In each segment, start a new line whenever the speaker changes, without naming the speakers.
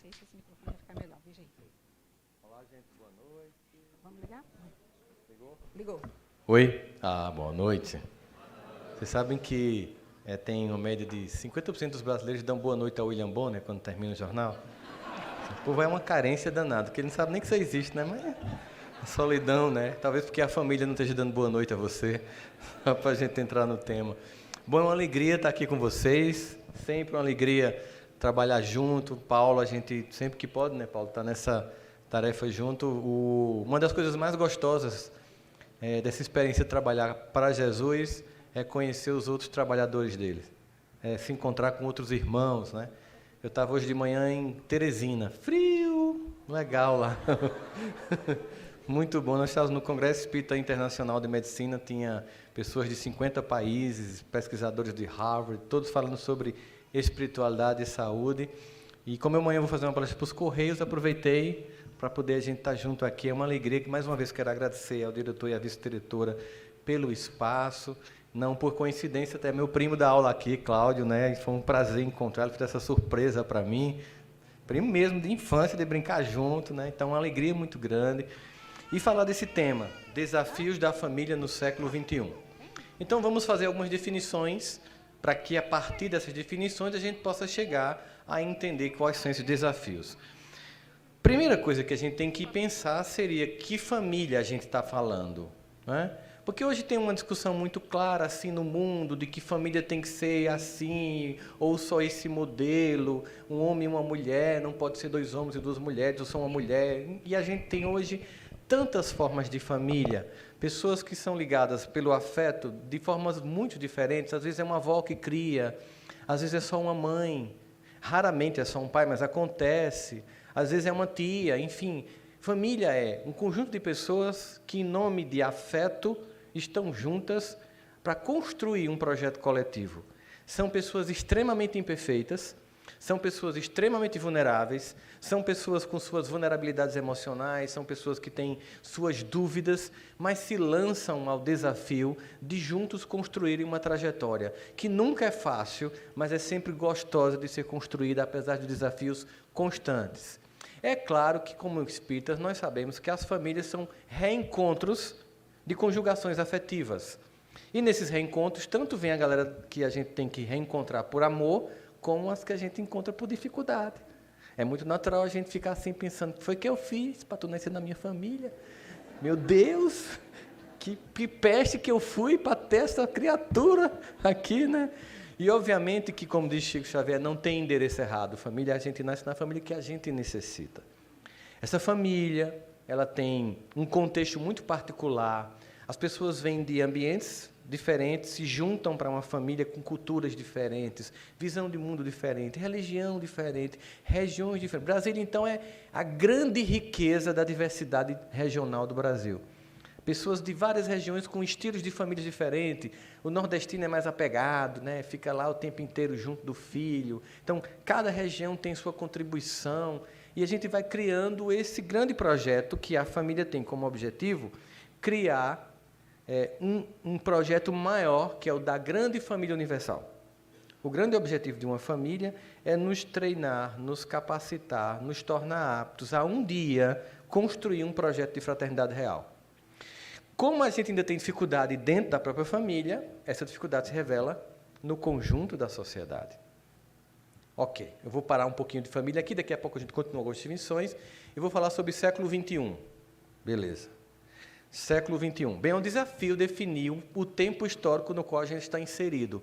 Esse microfone vai ficar melhor, veja aí.
Olá, gente, boa noite.
Vamos ligar?
Ligou?
Ligou.
Oi? Boa noite. Vocês sabem que tem uma média de 50% dos brasileiros dão boa noite ao William Bonner quando termina o jornal? O povo é uma carência danada, porque ele não sabe nem que isso existe, né? Mas a solidão, né? Talvez porque a família não esteja dando boa noite a você, só para a gente entrar no tema. Bom, é uma alegria estar aqui com vocês, sempre uma alegria trabalhar junto. Paulo, a gente sempre que pode, né, Paulo, tá nessa tarefa junto. Uma das coisas mais gostosas dessa experiência de trabalhar para Jesus é conhecer os outros trabalhadores dele, se encontrar com outros irmãos, né? Eu estava hoje de manhã em Teresina, frio, legal lá. Muito bom, nós estávamos no Congresso Espírita Internacional de Medicina, tinha pessoas de 50 países, pesquisadores de Harvard, todos falando sobre espiritualidade e saúde. E como amanhã eu vou fazer uma palestra para os Correios, aproveitei para poder a gente estar junto aqui. É uma alegria que, mais uma vez, quero agradecer ao diretor e à vice-diretora pelo espaço. Não por coincidência, até meu primo dá aula aqui, Cláudio, né? E foi um prazer encontrá-lo, fez essa surpresa para mim. Primo mesmo, de infância, de brincar junto, né? Então, uma alegria muito grande. E falar desse tema, desafios da família no século XXI. Então, vamos fazer algumas definições para que, a partir dessas definições, a gente possa chegar a entender quais são esses desafios. Primeira coisa que a gente tem que pensar seria que família a gente está falando, né? Porque hoje tem uma discussão muito clara assim no mundo de que família tem que ser assim, ou só esse modelo, um homem e uma mulher, não pode ser dois homens e duas mulheres, ou só uma mulher. E a gente tem hoje tantas formas de família, pessoas que são ligadas pelo afeto de formas muito diferentes. Às vezes é uma avó que cria, às vezes é só uma mãe, raramente é só um pai, mas acontece. Às vezes é uma tia, enfim. Família é um conjunto de pessoas que, em nome de afeto, estão juntas para construir um projeto coletivo. São pessoas extremamente imperfeitas, são pessoas extremamente vulneráveis, são pessoas com suas vulnerabilidades emocionais, são pessoas que têm suas dúvidas, mas se lançam ao desafio de juntos construírem uma trajetória que nunca é fácil, mas é sempre gostosa de ser construída, apesar de desafios constantes. É claro que, como espíritas, nós sabemos que as famílias são reencontros de conjugações afetivas. E nesses reencontros, tanto vem a galera que a gente tem que reencontrar por amor, como as que a gente encontra por dificuldade. É muito natural a gente ficar assim pensando, o que foi que eu fiz para tu nascer na minha família? Meu Deus, que peste que eu fui para ter essa criatura aqui, né? E, obviamente, que, como diz Chico Xavier, não tem endereço errado. Família, a gente nasce na família que a gente necessita. Essa família, ela tem um contexto muito particular. As pessoas vêm de ambientes diferentes, se juntam para uma família com culturas diferentes, visão de mundo diferente, religião diferente, regiões diferentes. Brasília, então, é a grande riqueza da diversidade regional do Brasil. Pessoas de várias regiões com estilos de famílias diferentes. O nordestino é mais apegado, né? Fica lá o tempo inteiro junto do filho. Então, cada região tem sua contribuição. E a gente vai criando esse grande projeto que a família tem como objetivo, criar um projeto maior, que é o da grande família universal. O grande objetivo de uma família é nos treinar, nos capacitar, nos tornar aptos a um dia construir um projeto de fraternidade real. Como a gente ainda tem dificuldade dentro da própria família, essa dificuldade se revela no conjunto da sociedade. Ok, eu vou parar um pouquinho de família aqui, daqui a pouco a gente continua com as definições, e vou falar sobre século XXI. Beleza. Século XXI. Bem, é um desafio definir o tempo histórico no qual a gente está inserido.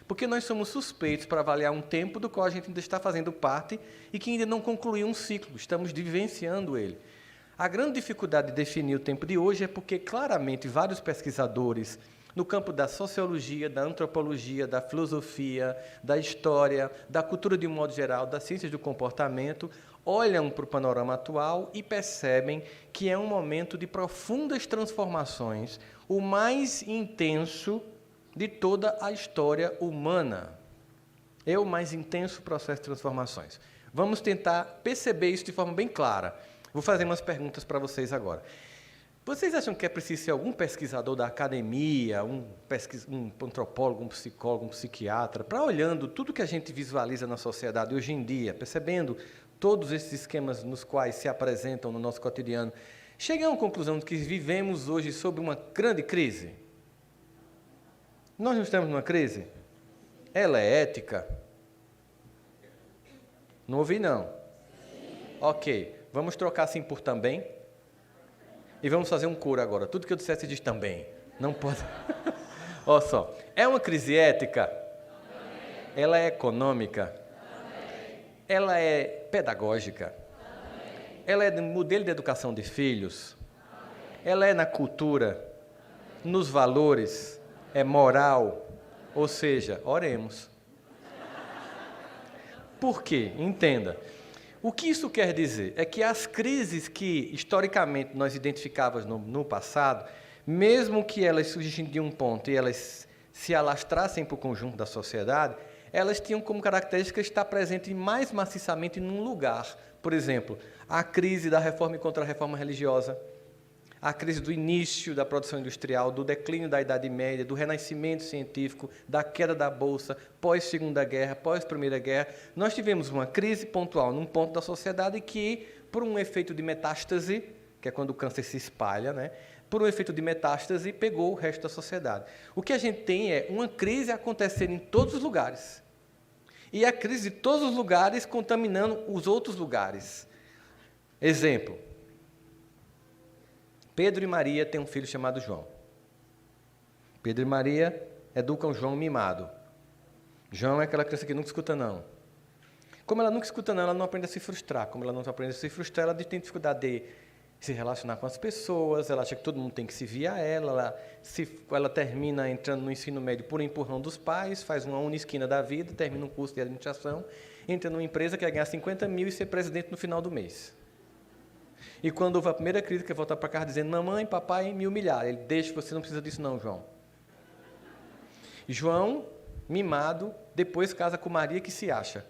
Porque nós somos suspeitos para avaliar um tempo do qual a gente ainda está fazendo parte e que ainda não concluiu um ciclo, estamos vivenciando ele. A grande dificuldade de definir o tempo de hoje é porque, claramente, vários pesquisadores no campo da sociologia, da antropologia, da filosofia, da história, da cultura de um modo geral, das ciências do comportamento, olham para o panorama atual e percebem que é um momento de profundas transformações, o mais intenso de toda a história humana. É o mais intenso processo de transformações. Vamos tentar perceber isso de forma bem clara. Vou fazer umas perguntas para vocês agora. Vocês acham que é preciso ser algum pesquisador da academia, um antropólogo, um psicólogo, um psiquiatra, para olhando tudo que a gente visualiza na sociedade hoje em dia, percebendo todos esses esquemas nos quais se apresentam no nosso cotidiano, cheguem a uma conclusão de que vivemos hoje sob uma grande crise? Nós não estamos numa crise? Ela é ética? Não ouvi, não. Ok, vamos trocar sim por também. E vamos fazer um coro agora. Tudo que eu disser se diz também. Não pode. Olha só, é uma crise ética? Ela é econômica? Ela é pedagógica? Ela é no modelo de educação de filhos? Ela é na cultura? Nos valores? É moral? Ou seja, oremos. Por quê? Entenda. O que isso quer dizer? É que as crises que, historicamente, nós identificávamos no passado, mesmo que elas surgissem de um ponto e elas se alastrassem para o conjunto da sociedade, elas tinham como característica estar presente mais maciçamente num lugar. Por exemplo, a crise da reforma e contra-reforma religiosa, a crise do início da produção industrial, do declínio da Idade Média, do renascimento científico, da queda da Bolsa, pós-Segunda Guerra, pós-Primeira Guerra. Nós tivemos uma crise pontual num ponto da sociedade que, por um efeito de metástase, que é quando o câncer se espalha, né? Por um efeito de metástase, pegou o resto da sociedade. O que a gente tem é uma crise acontecendo em todos os lugares. E a crise de todos os lugares contaminando os outros lugares. Exemplo. Pedro e Maria têm um filho chamado João. Pedro e Maria educam João mimado. João é aquela criança que nunca escuta não. Como ela nunca escuta não, ela não aprende a se frustrar. Como ela não aprende a se frustrar, ela tem dificuldade de se relacionar com as pessoas, ela acha que todo mundo tem que se vir a ela, ela termina entrando no ensino médio por empurrão dos pais, faz uma unisquina da vida, termina um curso de administração, entra numa empresa que vai ganhar 50 mil e ser presidente no final do mês. E quando houve a primeira crítica, volta para casa dizendo, mamãe, papai me humilharam. Ele, deixa, você não precisa disso não, João. João, mimado, depois casa com Maria, que se acha.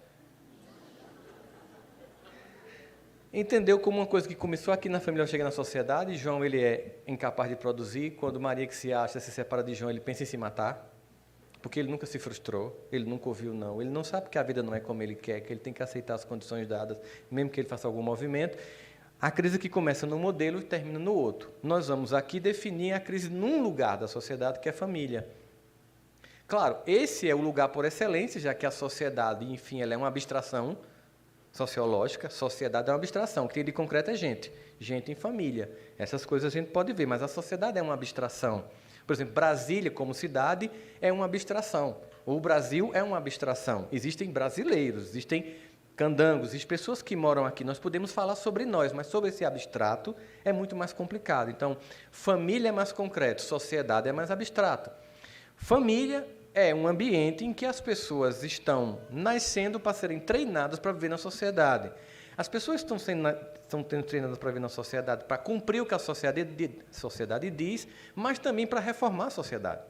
Entendeu como uma coisa que começou aqui na família chega na sociedade, João ele é incapaz de produzir, quando Maria, que se acha, se separa de João, ele pensa em se matar, porque ele nunca se frustrou, ele nunca ouviu não, ele não sabe que a vida não é como ele quer, que ele tem que aceitar as condições dadas, mesmo que ele faça algum movimento. A crise que começa num modelo e termina no outro. Nós vamos aqui definir a crise num lugar da sociedade, que é a família. Claro, esse é o lugar por excelência, já que a sociedade, enfim, ela é uma abstração sociológica, sociedade é uma abstração, o que tem de concreto é gente em família. Essas coisas a gente pode ver, mas a sociedade é uma abstração. Por exemplo, Brasília, como cidade, é uma abstração. O Brasil é uma abstração. Existem brasileiros, existem candangos, existem pessoas que moram aqui. Nós podemos falar sobre nós, mas sobre esse abstrato é muito mais complicado. Então, família é mais concreto, sociedade é mais abstrato. Família é um ambiente em que as pessoas estão nascendo para serem treinadas para viver na sociedade. As pessoas estão sendo treinadas para viver na sociedade, para cumprir o que a sociedade diz, mas também para reformar a sociedade,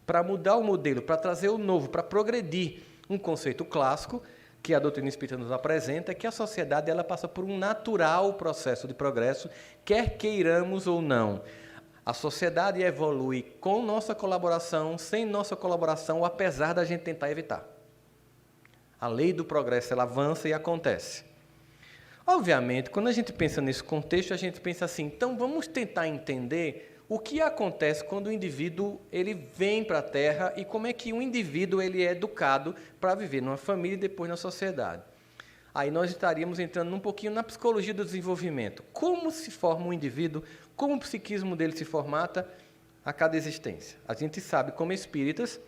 para mudar o modelo, para trazer o novo, para progredir. Um conceito clássico que a doutrina espírita nos apresenta é que a sociedade ela passa por um natural processo de progresso, quer queiramos ou não. A sociedade evolui com nossa colaboração, sem nossa colaboração, ou apesar da gente tentar evitar. A lei do progresso ela avança e acontece. Obviamente, quando a gente pensa nesse contexto, a gente pensa assim, então vamos tentar entender o que acontece quando o indivíduo ele vem para a Terra e como é que um indivíduo ele é educado para viver numa família e depois na sociedade. Aí nós estaríamos entrando um pouquinho na psicologia do desenvolvimento. Como se forma um indivíduo, como o psiquismo dele se formata a cada existência. A gente sabe, como espíritas,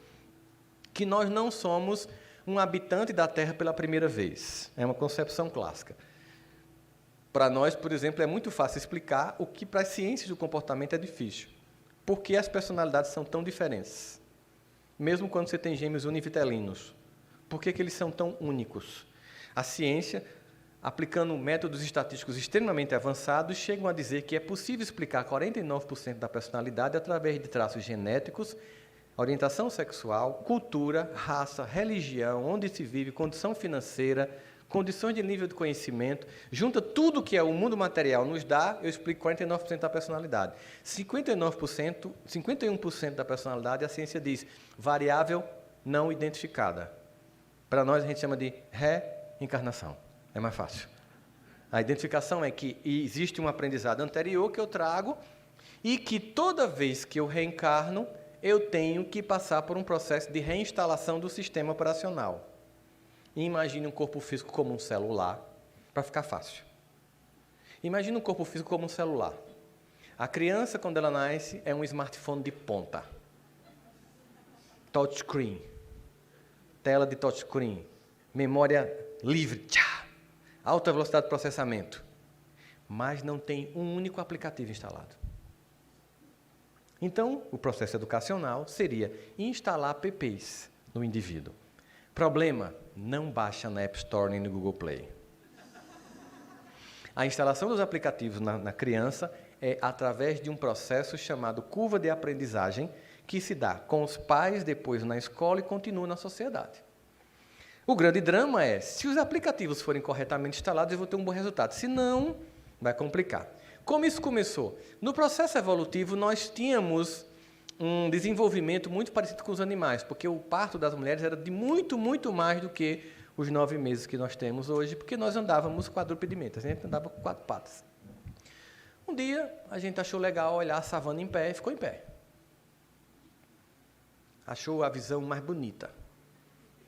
que nós não somos um habitante da Terra pela primeira vez. É uma concepção clássica. Para nós, por exemplo, é muito fácil explicar o que para as ciências do comportamento é difícil. Por que as personalidades são tão diferentes? Mesmo quando você tem gêmeos univitelinos. Por que eles são tão únicos? A ciência, aplicando métodos estatísticos extremamente avançados, chegam a dizer que é possível explicar 49% da personalidade através de traços genéticos, orientação sexual, cultura, raça, religião, onde se vive, condição financeira, condições de nível de conhecimento, junta tudo que o mundo material nos dá, eu explico 49% da personalidade. 51% da personalidade, a ciência diz, variável não identificada. Para nós, a gente chama de reencarnação. É mais fácil. A identificação é que existe um aprendizado anterior que eu trago e que toda vez que eu reencarno, eu tenho que passar por um processo de reinstalação do sistema operacional. E imagine um corpo físico como um celular, para ficar fácil. Imagine um corpo físico como um celular. A criança, quando ela nasce, é um smartphone de ponta. Touchscreen. Tela de touchscreen. Memória livre. Tchá! Alta velocidade de processamento. Mas não tem um único aplicativo instalado. Então, o processo educacional seria instalar apps no indivíduo. Problema, não baixa na App Store nem no Google Play. A instalação dos aplicativos na criança é através de um processo chamado curva de aprendizagem, que se dá com os pais, depois na escola e continua na sociedade. O grande drama é, se os aplicativos forem corretamente instalados, eu vou ter um bom resultado. Se não, vai complicar. Como isso começou? No processo evolutivo, nós tínhamos um desenvolvimento muito parecido com os animais, porque o parto das mulheres era de muito, muito mais do que os 9 meses que nós temos hoje, porque nós andávamos quadrupedamente, a gente andava com 4 patas. Um dia, a gente achou legal olhar a savana em pé e ficou em pé. Achou a visão mais bonita.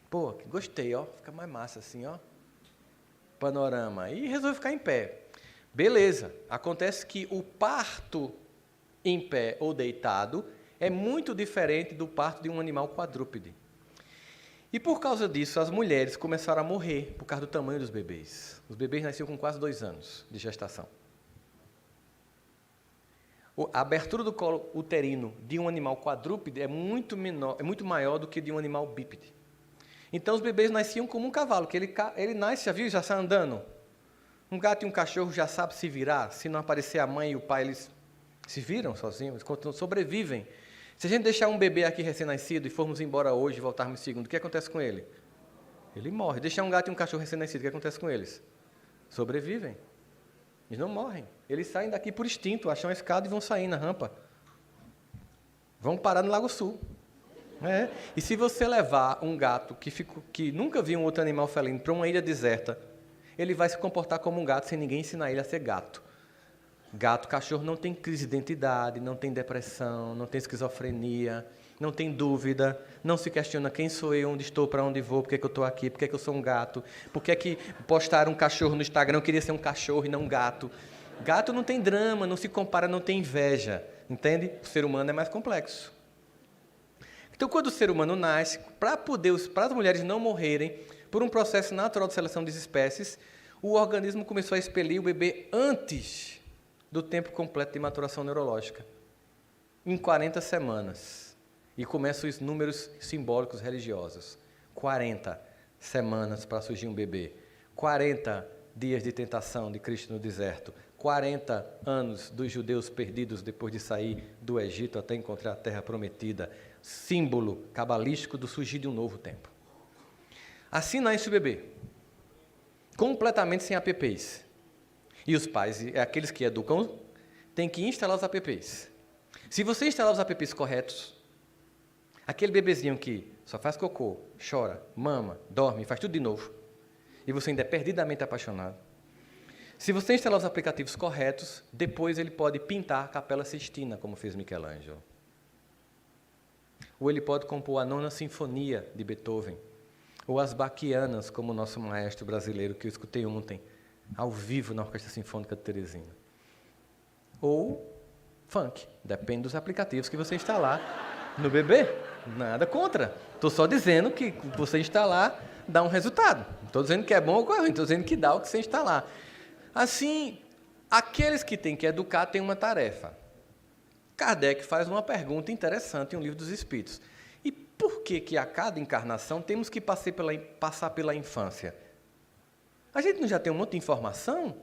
Pô, gostei, ó, fica mais massa assim, ó. Panorama. E resolveu ficar em pé. Beleza. Acontece que o parto em pé ou deitado é muito diferente do parto de um animal quadrúpede. E por causa disso, as mulheres começaram a morrer por causa do tamanho dos bebês. Os bebês nasciam com quase 2 anos de gestação. A abertura do colo uterino de um animal quadrúpede é muito maior do que de um animal bípede. Então, os bebês nasciam como um cavalo, que ele nasce, já viu, já sai andando. Um gato e um cachorro já sabem se virar. Se não aparecer a mãe e o pai, eles se viram sozinhos, eles sobrevivem. Se a gente deixar um bebê aqui recém-nascido e formos embora hoje e voltarmos segundo, o que acontece com ele? Ele morre. Deixar um gato e um cachorro recém-nascido, o que acontece com eles? Sobrevivem. Eles não morrem. Eles saem daqui por instinto, acham a escada e vão sair na rampa. Vão parar no Lago Sul. É. E se você levar um gato que nunca viu um outro animal felino para uma ilha deserta, ele vai se comportar como um gato sem ninguém ensinar ele a ser gato. Gato, cachorro não tem crise de identidade, não tem depressão, não tem esquizofrenia, não tem dúvida, não se questiona quem sou eu, onde estou, para onde vou, por que eu estou aqui, por que eu sou um gato, por que postaram um cachorro no Instagram, eu queria ser um cachorro e não um gato. Gato não tem drama, não se compara, não tem inveja, entende? O ser humano é mais complexo. Então, quando o ser humano nasce, para as mulheres não morrerem, por um processo natural de seleção das espécies, o organismo começou a expelir o bebê antes do tempo completo de maturação neurológica, em 40 semanas. E começam os números simbólicos religiosos. 40 semanas para surgir um bebê. 40 dias de tentação de Cristo no deserto. 40 anos dos judeus perdidos depois de sair do Egito até encontrar a terra prometida. Símbolo cabalístico do surgir de um novo tempo. Assim nasce o bebê. Completamente sem apps. E os pais, aqueles que educam, têm que instalar os apps. Se você instalar os apps corretos, aquele bebezinho que só faz cocô, chora, mama, dorme, faz tudo de novo, e você ainda é perdidamente apaixonado, se você instalar os aplicativos corretos, depois ele pode pintar a Capela Sistina, como fez Michelangelo. Ou ele pode compor a 9ª Sinfonia de Beethoven, ou as Baquianas, como o nosso maestro brasileiro, que eu escutei ontem, ao vivo na Orquestra Sinfônica de Teresina. Ou funk, depende dos aplicativos que você instalar no bebê. Nada contra. Estou só dizendo que você instalar dá um resultado. Não estou dizendo que é bom ou ruim, estou dizendo que dá o que você instalar. Assim, aqueles que têm que educar têm uma tarefa. Kardec faz uma pergunta interessante em um livro dos Espíritos. E por que a cada encarnação temos que passar pela infância? A gente não já tem um monte de informação?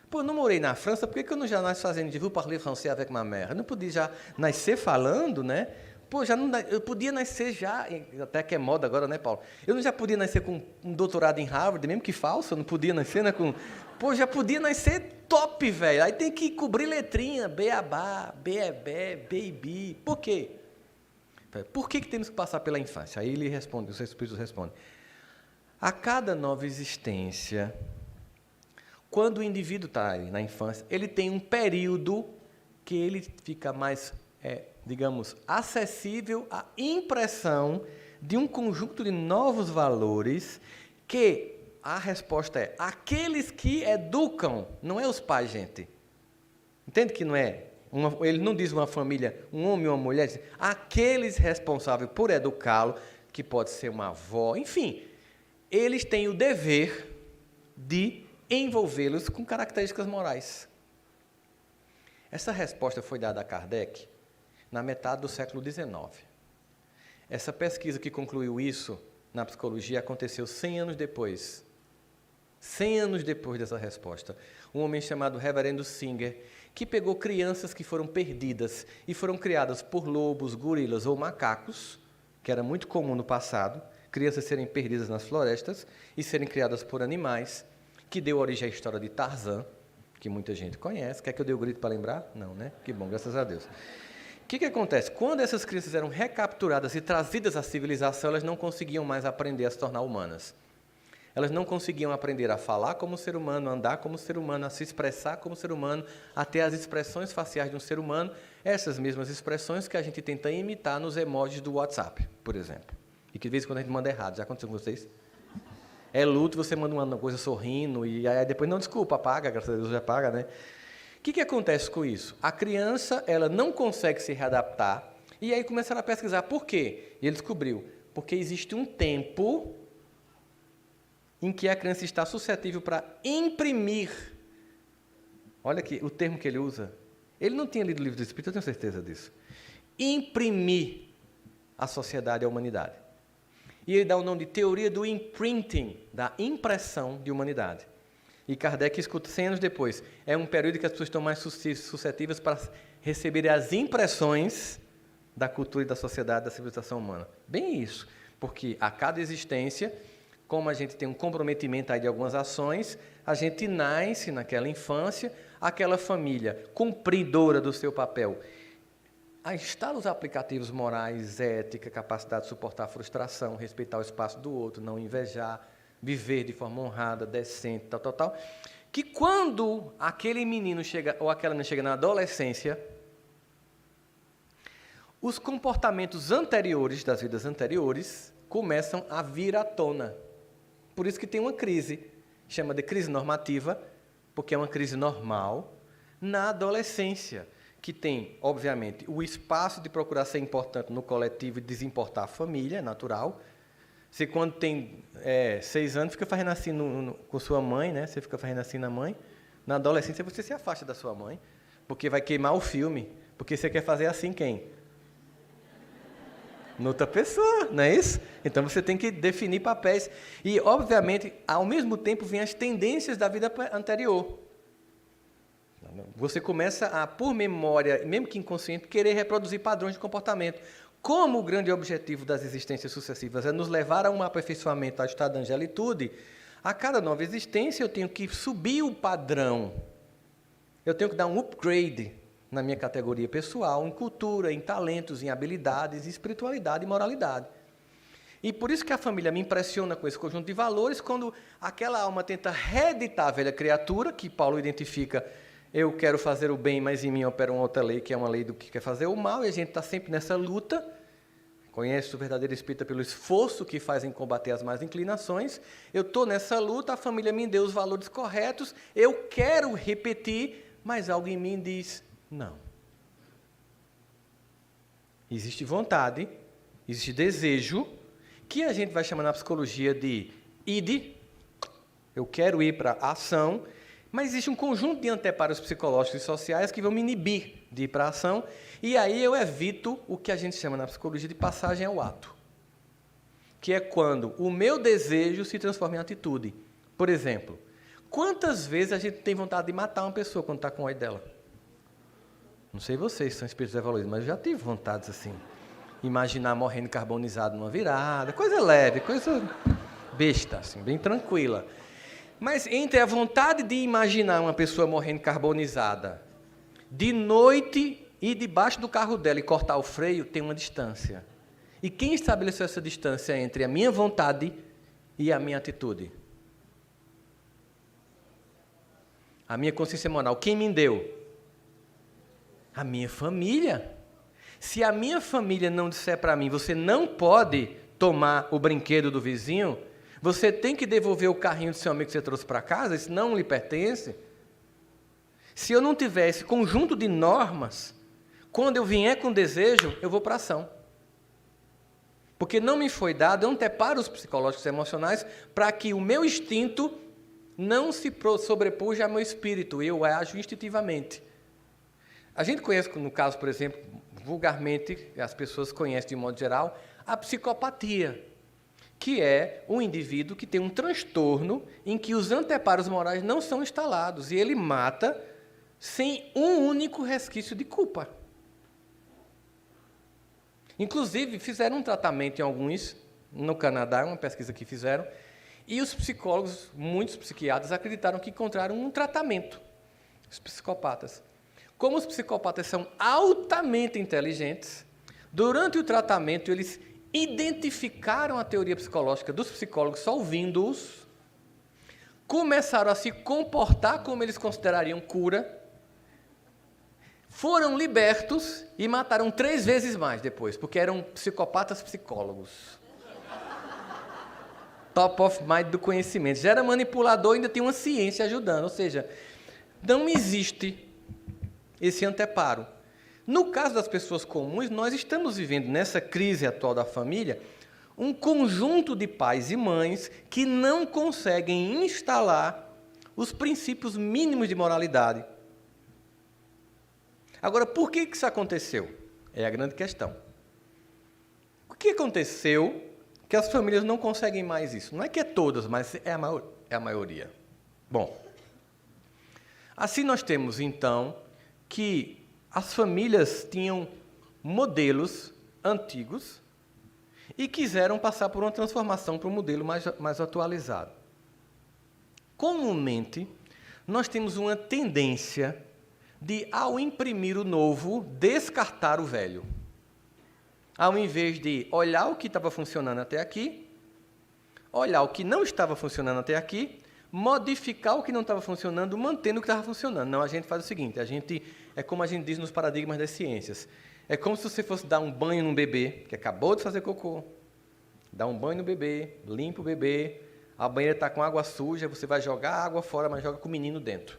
Pô, eu não morei na França, por que eu não já nasci fazendo de vous parler français avec ma mère? Eu não podia já nascer falando, né? Pô, eu podia nascer já, até que é moda agora, né, Paulo? Eu não já podia nascer com um doutorado em Harvard, mesmo que falso, eu não podia nascer, né, com... Pô, já podia nascer top, velho. Aí tem que cobrir letrinha, beabá, beebé, baby. Por quê? Por que temos que passar pela infância? Aí ele responde, os Espíritos respondem. A cada nova existência, quando o indivíduo está na infância, ele tem um período que ele fica mais, digamos, acessível à impressão de um conjunto de novos valores que a resposta é aqueles que educam, não é os pais, gente. Entende que não é? Ele não diz uma família, um homem ou uma mulher, diz, aqueles responsáveis por educá-lo, que pode ser uma avó, enfim, eles têm o dever de envolvê-los com características morais. Essa resposta foi dada a Kardec na metade do século XIX. Essa pesquisa que concluiu isso na psicologia aconteceu 100 anos depois. 100 anos depois dessa resposta. Um homem chamado Reverendo Singer, que pegou crianças que foram perdidas e foram criadas por lobos, gorilas ou macacos, que era muito comum no passado, crianças serem perdidas nas florestas e serem criadas por animais, que deu origem à história de Tarzan, que muita gente conhece. Quer que eu dê o grito para lembrar? Não, né? Que bom, graças a Deus. O que acontece? Quando essas crianças eram recapturadas e trazidas à civilização, elas não conseguiam mais aprender a se tornar humanas. Elas não conseguiam aprender a falar como ser humano, a andar como ser humano, a se expressar como ser humano, a ter as expressões faciais de um ser humano, essas mesmas expressões que a gente tenta imitar nos emojis do WhatsApp, por exemplo. E que de vez em quando a gente manda errado. Já aconteceu com vocês? É luto, você manda uma coisa sorrindo, e aí depois, não, desculpa, apaga, graças a Deus já apaga, né? O que acontece com isso? A criança, ela não consegue se readaptar, e aí começaram a pesquisar por quê. E ele descobriu, porque existe um tempo em que a criança está suscetível para imprimir. Olha aqui, o termo que ele usa. Ele não tinha lido o livro do Espírito, eu tenho certeza disso. Imprimir a sociedade e a humanidade. E ele dá o nome de teoria do imprinting, da impressão de humanidade. E Kardec escuta 100 anos depois. É um período que as pessoas estão mais suscetíveis para receber as impressões da cultura e da sociedade, da civilização humana. Bem isso, porque a cada existência, como a gente tem um comprometimento aí de algumas ações, a gente nasce naquela infância, aquela família cumpridora do seu papel, instala os aplicativos morais, ética, capacidade de suportar a frustração, respeitar o espaço do outro, não invejar, viver de forma honrada, decente, tal, que quando aquele menino chega, ou aquela menina chega na adolescência, os comportamentos anteriores, das vidas anteriores, começam a vir à tona. Por isso que tem uma crise, chama de crise normativa, porque é uma crise normal, na adolescência, que tem, obviamente, o espaço de procurar ser importante no coletivo e desimportar a família, é natural. Você, quando tem 6 anos, fica fazendo assim com sua mãe, né? Você fica fazendo assim na mãe. Na adolescência, você se afasta da sua mãe, porque vai queimar o filme, porque você quer fazer assim quem? Noutra pessoa, não é isso? Então, você tem que definir papéis. E, obviamente, ao mesmo tempo, vêm as tendências da vida anterior. Você começa a, por memória, mesmo que inconsciente, querer reproduzir padrões de comportamento. Como o grande objetivo das existências sucessivas é nos levar a um aperfeiçoamento ao estado da angelitude, a cada nova existência eu tenho que subir o padrão. Eu tenho que dar um upgrade na minha categoria pessoal, em cultura, em talentos, em habilidades, em espiritualidade e moralidade. E por isso que a família me impressiona com esse conjunto de valores, quando aquela alma tenta reeditar a velha criatura, que Paulo identifica, eu quero fazer o bem, mas em mim opera uma outra lei, que é uma lei do que quer fazer o mal, e a gente está sempre nessa luta. Conhece o verdadeiro espírita pelo esforço que faz em combater as más inclinações. Eu estou nessa luta, a família me deu os valores corretos, eu quero repetir, mas algo em mim diz, não. Existe vontade, existe desejo, que a gente vai chamar na psicologia de id, eu quero ir para a ação, mas existe um conjunto de anteparos psicológicos e sociais que vão me inibir de ir para a ação, e aí eu evito o que a gente chama na psicologia de passagem ao ato, que é quando o meu desejo se transforma em atitude. Por exemplo, quantas vezes a gente tem vontade de matar uma pessoa quando está com ódio dela? Não sei vocês, são espíritos evoluídos, mas eu já tive vontades assim. Imaginar morrendo carbonizado numa virada, coisa leve, coisa besta, assim, bem tranquila. Mas entre a vontade de imaginar uma pessoa morrendo carbonizada, de noite ir debaixo do carro dela e cortar o freio, tem uma distância. E quem estabeleceu essa distância entre a minha vontade e a minha atitude? A minha consciência moral, quem me deu? A minha família. Se a minha família não disser para mim, você não pode tomar o brinquedo do vizinho, você tem que devolver o carrinho do seu amigo que você trouxe para casa, isso não lhe pertence. Se eu não tiver esse conjunto de normas, quando eu vier com desejo, eu vou para a ação. Porque não me foi dado anteparos psicológicos e emocionais para que o meu instinto não se sobrepuja ao meu espírito, eu ajo instintivamente. A gente conhece, no caso, por exemplo, vulgarmente, as pessoas conhecem de modo geral, a psicopatia, que é um indivíduo que tem um transtorno em que os anteparos morais não são instalados e ele mata sem um único resquício de culpa. Inclusive, fizeram um tratamento em alguns, no Canadá, uma pesquisa que fizeram, e os psicólogos, muitos psiquiatras, acreditaram que encontraram um tratamento, os psicopatas. Como os psicopatas são altamente inteligentes, durante o tratamento eles identificaram a teoria psicológica dos psicólogos só ouvindo-os, começaram a se comportar como eles considerariam cura, foram libertos e mataram 3 vezes mais depois, porque eram psicopatas psicólogos. Top of mind do conhecimento. Já era manipulador, ainda tem uma ciência ajudando, ou seja, não existe esse anteparo. No caso das pessoas comuns, nós estamos vivendo nessa crise atual da família um conjunto de pais e mães que não conseguem instalar os princípios mínimos de moralidade. Agora, por que isso aconteceu? É a grande questão. O que aconteceu que as famílias não conseguem mais isso? Não é que é todas, mas é a maioria. Bom, assim nós temos, então, que as famílias tinham modelos antigos e quiseram passar por uma transformação para um modelo mais atualizado. Comumente, nós temos uma tendência de, ao imprimir o novo, descartar o velho. Ao invés de olhar o que estava funcionando até aqui, olhar o que não estava funcionando até aqui, modificar o que não estava funcionando, mantendo o que estava funcionando. Não, a gente faz o seguinte, é como a gente diz nos paradigmas das ciências, é como se você fosse dar um banho num bebê, que acabou de fazer cocô, dá um banho no bebê, limpa o bebê, a banheira está com água suja, você vai jogar a água fora, mas joga com o menino dentro.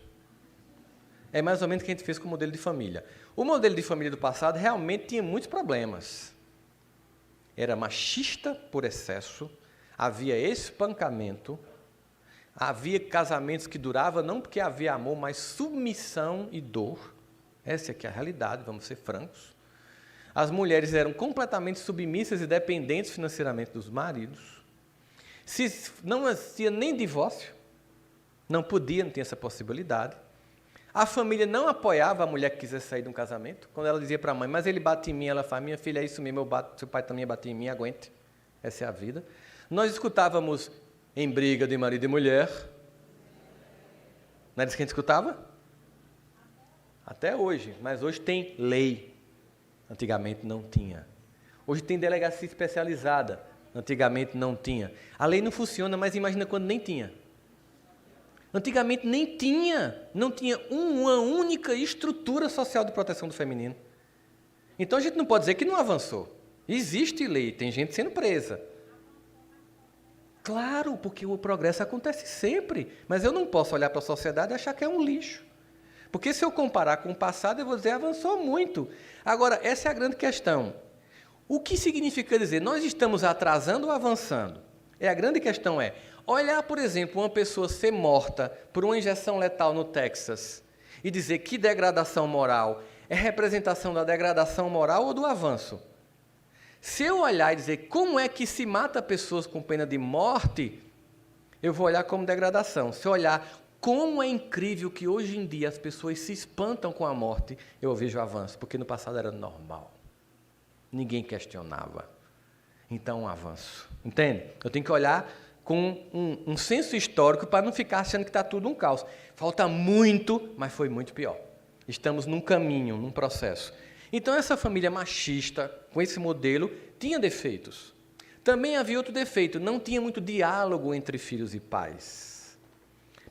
É mais ou menos o que a gente fez com o modelo de família. O modelo de família do passado realmente tinha muitos problemas. Era machista por excesso, havia espancamento, havia casamentos que duravam não porque havia amor, mas submissão e dor. Essa é que é a realidade, vamos ser francos. As mulheres eram completamente submissas e dependentes financeiramente dos maridos. Não havia nem divórcio, não tinha essa possibilidade. A família não apoiava a mulher que quisesse sair de um casamento. Quando ela dizia para a mãe, mas ele bate em mim, ela fala, minha filha, é isso mesmo, seu pai também bate em mim, aguente. Essa é a vida. Nós escutávamos em briga de marido e mulher. Não era isso que a gente escutava? Até hoje, mas hoje tem lei. Antigamente não tinha. Hoje tem delegacia especializada. Antigamente não tinha. A lei não funciona, mas imagina quando nem tinha. Antigamente nem tinha, não tinha uma única estrutura social de proteção do feminino. Então a gente não pode dizer que não avançou. Existe lei, tem gente sendo presa. Claro, porque o progresso acontece sempre, mas eu não posso olhar para a sociedade e achar que é um lixo. Porque se eu comparar com o passado, eu vou dizer, avançou muito. Agora, essa é a grande questão. O que significa dizer, nós estamos atrasando ou avançando? A grande questão é, olhar, por exemplo, uma pessoa ser morta por uma injeção letal no Texas e dizer que degradação moral é representação da degradação moral ou do avanço? Se eu olhar e dizer como é que se mata pessoas com pena de morte, eu vou olhar como degradação. Se eu olhar como é incrível que hoje em dia as pessoas se espantam com a morte, eu vejo avanço, porque no passado era normal. Ninguém questionava. Então, um avanço. Entende? Eu tenho que olhar com um senso histórico para não ficar achando que está tudo um caos. Falta muito, mas foi muito pior. Estamos num caminho, num processo. Então, essa família machista, com esse modelo, tinha defeitos. Também havia outro defeito, não tinha muito diálogo entre filhos e pais.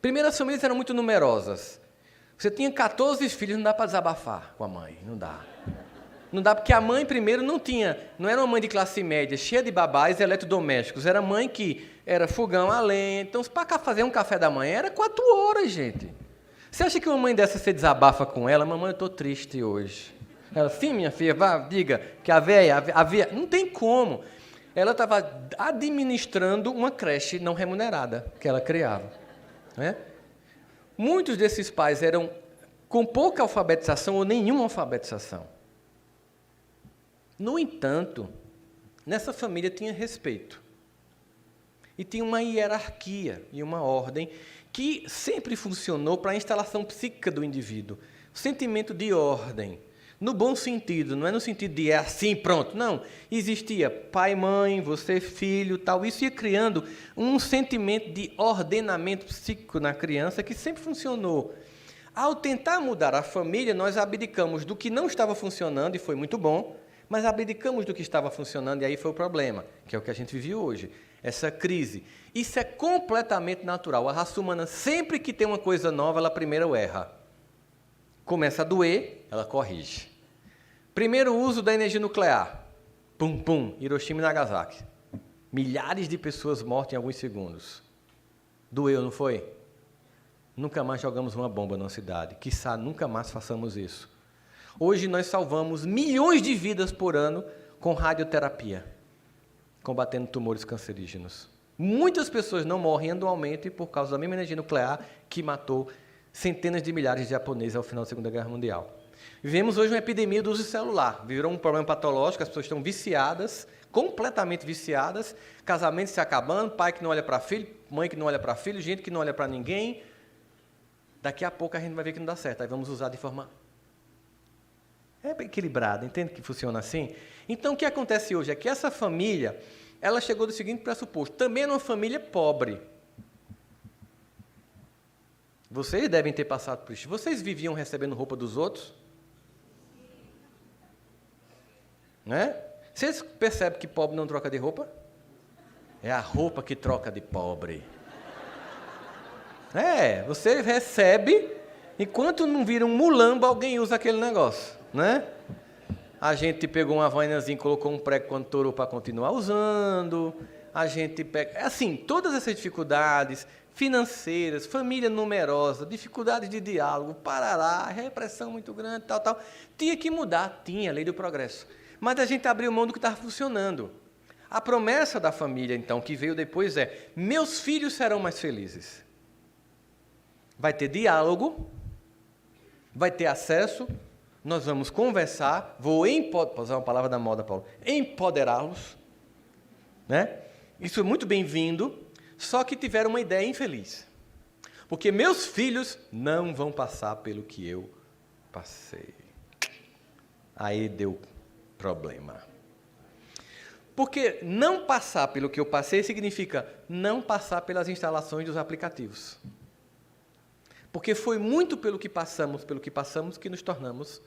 Primeiro, as famílias eram muito numerosas. Você tinha 14 filhos, não dá para desabafar com a mãe, não dá. Não dá porque a mãe, primeiro, não era uma mãe de classe média, cheia de babás e eletrodomésticos. Era mãe que era fogão a lenha. Então, para fazer um café da manhã, era 4 horas, gente. Você acha que uma mãe dessa você desabafa com ela? Mamãe, eu estou triste hoje. Ela, sim, minha filha, vá, diga que a véia... Não tem como. Ela estava administrando uma creche não remunerada que ela criava. Né? Muitos desses pais eram com pouca alfabetização ou nenhuma alfabetização. No entanto, nessa família tinha respeito. E tinha uma hierarquia e uma ordem que sempre funcionou para a instalação psíquica do indivíduo. O sentimento de ordem, no bom sentido, não é no sentido de é assim, pronto. Não, existia pai, mãe, você, filho, tal. Isso ia criando um sentimento de ordenamento psíquico na criança que sempre funcionou. Ao tentar mudar a família, nós abdicamos do que não estava funcionando, e foi muito bom, mas abdicamos do que estava funcionando, e aí foi o problema, que é o que a gente vive hoje, essa crise. Isso é completamente natural. A raça humana, sempre que tem uma coisa nova, ela primeiro erra. Começa a doer, ela corrige. Primeiro uso da energia nuclear. Pum, pum, Hiroshima e Nagasaki. Milhares de pessoas mortas em alguns segundos. Doeu, não foi? Nunca mais jogamos uma bomba numa cidade. Quiçá nunca mais façamos isso. Hoje nós salvamos milhões de vidas por ano com radioterapia, combatendo tumores cancerígenos. Muitas pessoas não morrem anualmente por causa da mesma energia nuclear que matou centenas de milhares de japoneses ao final da Segunda Guerra Mundial. Vivemos hoje uma epidemia do uso celular. Virou um problema patológico, as pessoas estão viciadas, completamente viciadas, casamentos se acabando, pai que não olha para filho, mãe que não olha para filho, gente que não olha para ninguém. Daqui a pouco a gente vai ver que não dá certo, aí vamos usar de forma equilibrada, entende que funciona assim? Então, o que acontece hoje é que essa família, ela chegou do seguinte pressuposto, também era uma família pobre. Vocês devem ter passado por isso. Vocês viviam recebendo roupa dos outros? Né? Vocês percebem que pobre não troca de roupa? É a roupa que troca de pobre. Você recebe, enquanto não vira um mulambo, alguém usa aquele negócio, né? A gente pegou uma vainazinha, colocou um prego quando torou para continuar usando. A gente pega... Assim, todas essas dificuldades financeiras, família numerosa, dificuldades de diálogo, parará, repressão muito grande, tal. Tinha que mudar, tinha a lei do progresso. Mas a gente abriu mão do que estava funcionando. A promessa da família, então, que veio depois é: meus filhos serão mais felizes. Vai ter diálogo, vai ter acesso, nós vamos conversar, vou usar uma palavra da moda, Paulo, empoderá-los, né? Isso é muito bem-vindo, só que tiveram uma ideia infeliz. Porque meus filhos não vão passar pelo que eu passei. Aí deu problema. Porque não passar pelo que eu passei significa não passar pelas instalações dos aplicativos. Porque foi muito pelo que passamos, que nos tornamos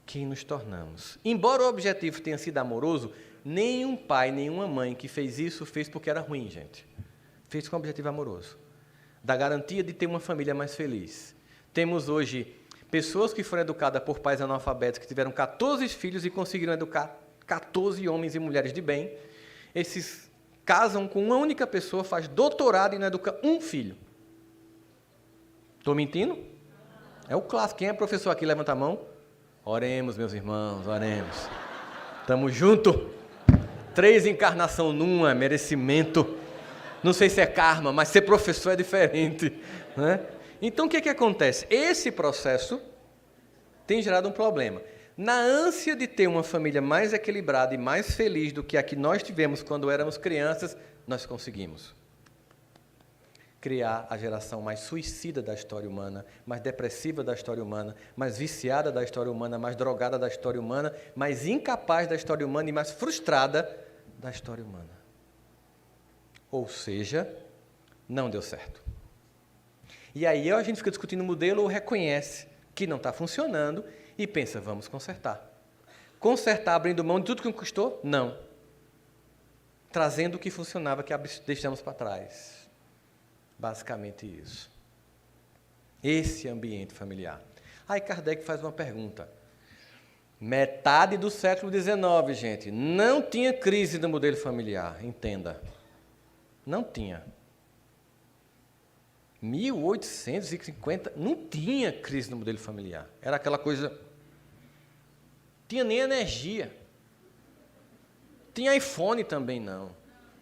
quem nos tornamos. Embora o objetivo tenha sido amoroso, nenhum pai, nenhuma mãe que fez isso, fez porque era ruim, gente. Fez com um objetivo amoroso. Da garantia de ter uma família mais feliz. Temos hoje pessoas que foram educadas por pais analfabetos, que tiveram 14 filhos e conseguiram educar 14 homens e mulheres de bem. Esses casam com uma única pessoa, faz doutorado e não educa um filho. Estou mentindo? É o clássico. Quem é professor aqui? Levanta a mão. Oremos, meus irmãos, oremos. Estamos juntos. 3 encarnação numa, merecimento. Não sei se é karma, mas ser professor é diferente, né? Então, o que acontece? Esse processo tem gerado um problema. Na ânsia de ter uma família mais equilibrada e mais feliz do que a que nós tivemos quando éramos crianças, nós conseguimos criar a geração mais suicida da história humana, mais depressiva da história humana, mais viciada da história humana, mais drogada da história humana, mais incapaz da história humana e mais frustrada da história humana. Ou seja, não deu certo. E aí a gente fica discutindo o modelo ou reconhece que não está funcionando e pensa, vamos consertar. Consertar abrindo mão de tudo que conquistou? Não. Trazendo o que funcionava, que deixamos para trás. Basicamente isso. Esse ambiente familiar. Aí Kardec faz uma pergunta. Metade do século XIX, gente, não tinha crise do modelo familiar, entenda. Não tinha. 1850, não tinha crise no modelo familiar. Era aquela coisa... Tinha nem energia. Tinha iPhone também, não.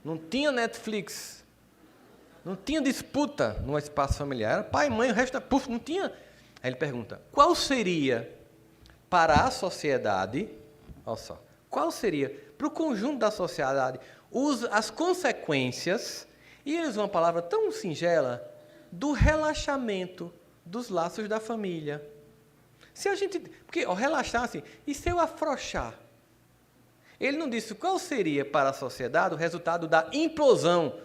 Não tinha Netflix. Não tinha disputa no espaço familiar. Era pai, mãe, o resto... Puf, não tinha. Aí ele pergunta, qual seria para a sociedade... Olha só. Qual seria, para o conjunto da sociedade, as consequências... E eles usam uma palavra tão singela... do relaxamento dos laços da família. Se a gente... Porque relaxar assim, e se eu afrouxar? Ele não disse qual seria para a sociedade o resultado da implosão,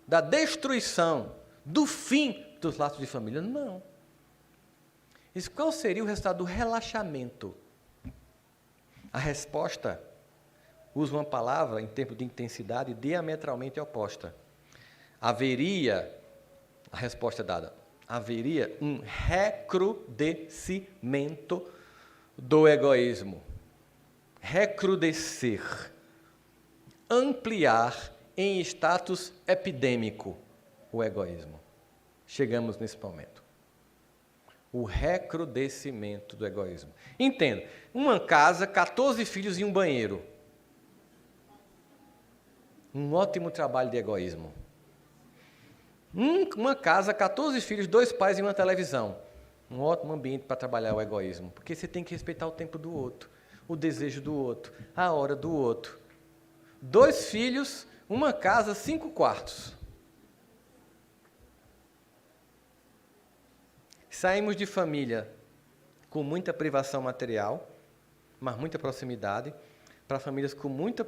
da destruição, do fim dos laços de família. Não. Isso, qual seria o resultado do relaxamento? A resposta usa uma palavra, em termos de intensidade, diametralmente oposta. Haveria... A resposta é dada. Haveria um recrudescimento do egoísmo. Recrudescer. Ampliar em status epidêmico o egoísmo. Chegamos nesse momento. O recrudescimento do egoísmo. Entenda, uma casa, 14 filhos e um banheiro. Um ótimo trabalho de egoísmo. Uma casa, 14 filhos, 2 pais e uma televisão. Um ótimo ambiente para trabalhar o egoísmo. Porque você tem que respeitar o tempo do outro, o desejo do outro, a hora do outro. 2 filhos, uma casa, 5 quartos. Saímos de família com muita privação material, mas muita proximidade, para famílias com muito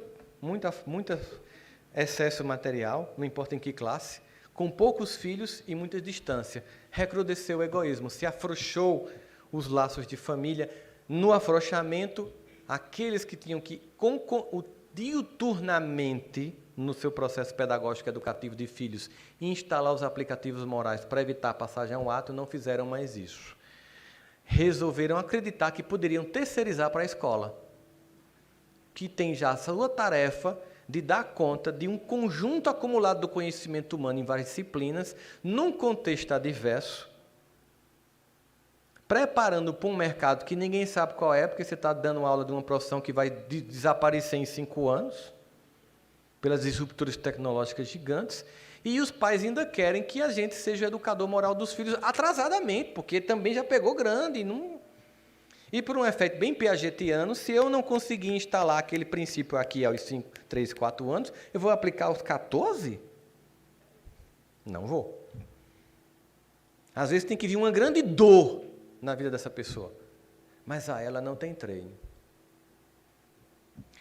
excesso material, não importa em que classe, com poucos filhos e muita distância. Recrudesceu o egoísmo, se afrouxou os laços de família. No afrouxamento, aqueles que tinham que, diuturnamente, no seu processo pedagógico educativo de filhos, instalar os aplicativos morais para evitar a passagem ao ato, não fizeram mais isso. Resolveram acreditar que poderiam terceirizar para a escola, que tem já a sua tarefa de dar conta de um conjunto acumulado do conhecimento humano em várias disciplinas, num contexto adverso, preparando para um mercado que ninguém sabe qual é, porque você está dando aula de uma profissão que vai desaparecer em 5 anos, pelas disrupturas tecnológicas gigantes, e os pais ainda querem que a gente seja o educador moral dos filhos atrasadamente, porque também já pegou grande, não... E por um efeito bem piagetiano, se eu não conseguir instalar aquele princípio aqui aos 3, 4 anos, eu vou aplicar aos 14? Não vou. Às vezes tem que vir uma grande dor na vida dessa pessoa, mas a ela não tem treino.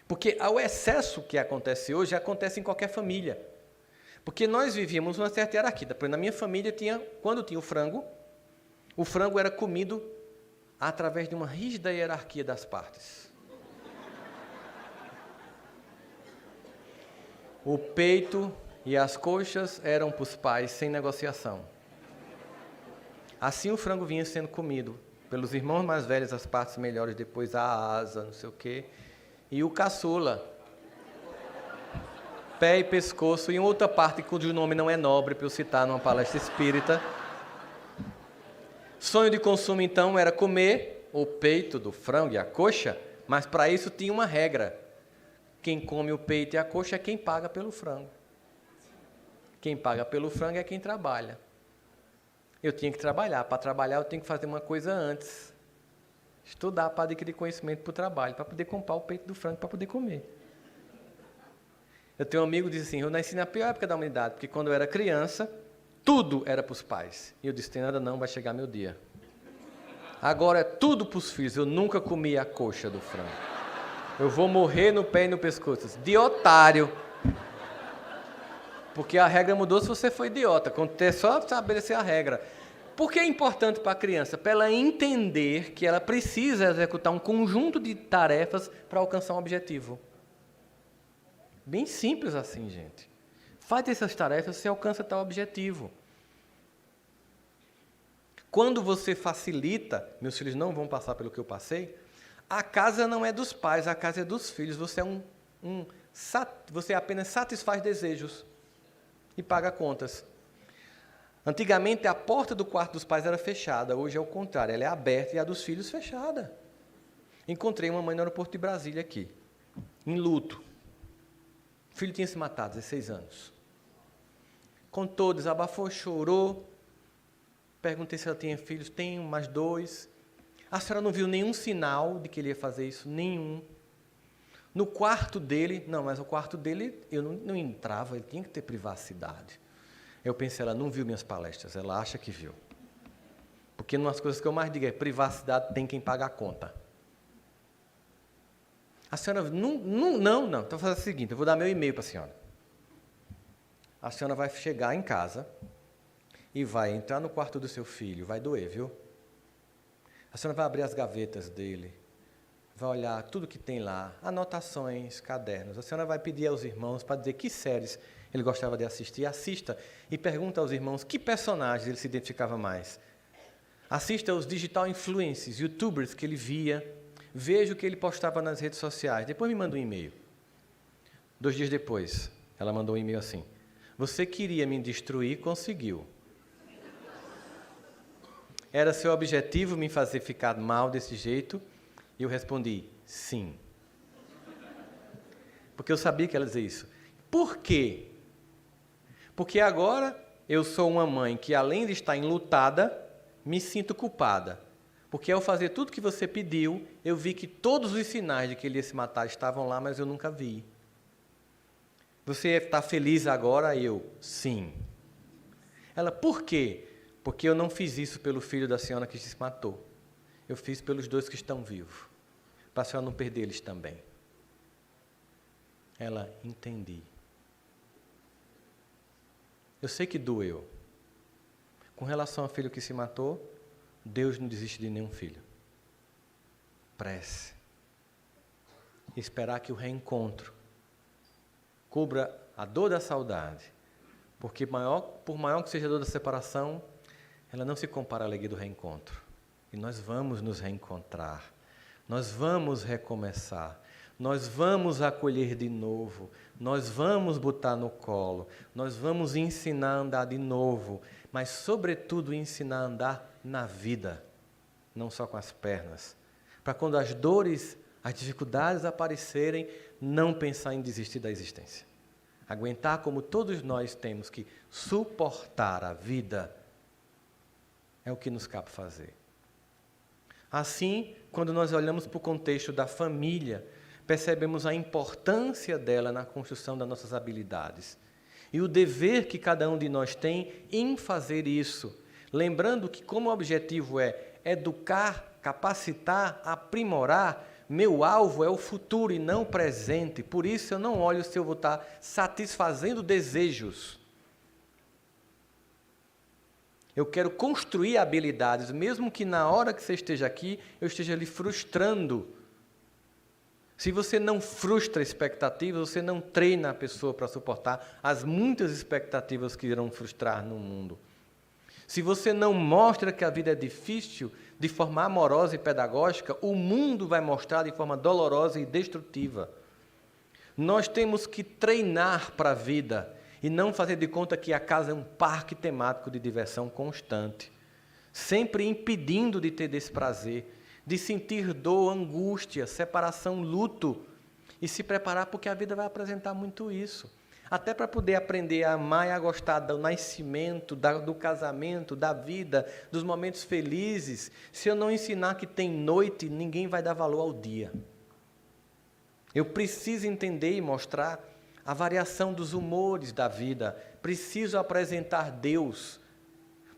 Porque o excesso que acontece hoje acontece em qualquer família. Porque nós vivíamos uma certa hierarquia. Na minha família, quando tinha o frango era comido através de uma rígida hierarquia das partes. O peito e as coxas eram para os pais, sem negociação. Assim o frango vinha sendo comido pelos irmãos mais velhos, as partes melhores, depois a asa, não sei o quê, e o caçula, pé e pescoço, e outra parte cujo nome não é nobre, para eu citar numa palestra espírita. Sonho de consumo, então, era comer o peito do frango e a coxa, mas para isso tinha uma regra. Quem come o peito e a coxa é quem paga pelo frango. Quem paga pelo frango é quem trabalha. Eu tinha que trabalhar. Para trabalhar, eu tenho que fazer uma coisa antes. Estudar para adquirir conhecimento para o trabalho, para poder comprar o peito do frango, para poder comer. Eu tenho um amigo que diz assim, eu nasci na pior época da humanidade, porque quando eu era criança, tudo era para os pais. E eu disse, tem nada não, vai chegar meu dia. Agora é tudo para os filhos. Eu nunca comi a coxa do frango. Eu vou morrer no pé e no pescoço. De otário. Porque a regra mudou se você foi idiota. É só estabelecer a regra. Por que é importante para a criança? Para ela entender que ela precisa executar um conjunto de tarefas para alcançar um objetivo. Bem simples assim, gente. Faz essas tarefas, você alcança tal objetivo. Quando você facilita, meus filhos não vão passar pelo que eu passei, a casa não é dos pais, a casa é dos filhos. Você você apenas satisfaz desejos e paga contas. Antigamente, a porta do quarto dos pais era fechada, hoje é o contrário, ela é aberta e a dos filhos fechada. Encontrei uma mãe no aeroporto de Brasília aqui, em luto. O filho tinha se matado, 16 anos. Contou, desabafou, chorou. Perguntei se ela tinha filhos. Tenho, mais 2. A senhora não viu nenhum sinal de que ele ia fazer isso? Nenhum. No quarto dele, não, mas o quarto dele, eu não entrava, ele tinha que ter privacidade. Eu pensei, ela não viu minhas palestras, ela acha que viu. Porque uma das coisas que eu mais digo é, privacidade tem quem paga a conta. A senhora, não. Então, fazer o seguinte, eu vou dar meu e-mail para a senhora. A senhora vai chegar em casa e vai entrar no quarto do seu filho, vai doer, viu? A senhora vai abrir as gavetas dele, vai olhar tudo que tem lá, anotações, cadernos. A senhora vai pedir aos irmãos para dizer que séries ele gostava de assistir. Assista e pergunta aos irmãos que personagens ele se identificava mais. Assista aos digital influencers, youtubers que ele via. Veja o que ele postava nas redes sociais. Depois me manda um e-mail. 2 dias depois, ela mandou um e-mail assim. Você queria me destruir, conseguiu. Era seu objetivo me fazer ficar mal desse jeito? E eu respondi, sim. Porque eu sabia que ela ia dizer isso. Por quê? Porque agora eu sou uma mãe que, além de estar enlutada, me sinto culpada. Porque ao fazer tudo que você pediu, eu vi que todos os sinais de que ele ia se matar estavam lá, mas eu nunca vi. Você está feliz agora? Eu, sim. Ela, por quê? Porque eu não fiz isso pelo filho da senhora que se matou. Eu fiz pelos 2 que estão vivos, para a senhora não perder eles também. Ela, entendi. Eu sei que doeu. Com relação ao filho que se matou, Deus não desiste de nenhum filho. Prece. Esperar que o reencontro cubra a dor da saudade. Porque por maior que seja a dor da separação, ela não se compara à alegria do reencontro. E nós vamos nos reencontrar. Nós vamos recomeçar. Nós vamos acolher de novo. Nós vamos botar no colo. Nós vamos ensinar a andar de novo. Mas, sobretudo, ensinar a andar na vida, não só com as pernas. Para quando as dores, as dificuldades aparecerem, não pensar em desistir da existência. Aguentar como todos nós temos que suportar a vida é o que nos cabe fazer. Assim, quando nós olhamos para o contexto da família, percebemos a importância dela na construção das nossas habilidades. E o dever que cada um de nós tem em fazer isso. Lembrando que, como o objetivo é educar, capacitar, aprimorar, meu alvo é o futuro e não o presente. Por isso eu não olho se eu vou estar satisfazendo desejos. Eu quero construir habilidades, mesmo que na hora que você esteja aqui, eu esteja lhe frustrando. Se você não frustra expectativas, você não treina a pessoa para suportar as muitas expectativas que irão frustrar no mundo. Se você não mostra que a vida é difícil de forma amorosa e pedagógica, o mundo vai mostrar de forma dolorosa e destrutiva. Nós temos que treinar para a vida e não fazer de conta que a casa é um parque temático de diversão constante, sempre impedindo de ter desprazer, de sentir dor, angústia, separação, luto, e se preparar porque a vida vai apresentar muito isso. Até para poder aprender a amar e a gostar do nascimento, do casamento, da vida, dos momentos felizes. Se eu não ensinar que tem noite, ninguém vai dar valor ao dia. Eu preciso entender e mostrar a variação dos humores da vida. Preciso apresentar Deus.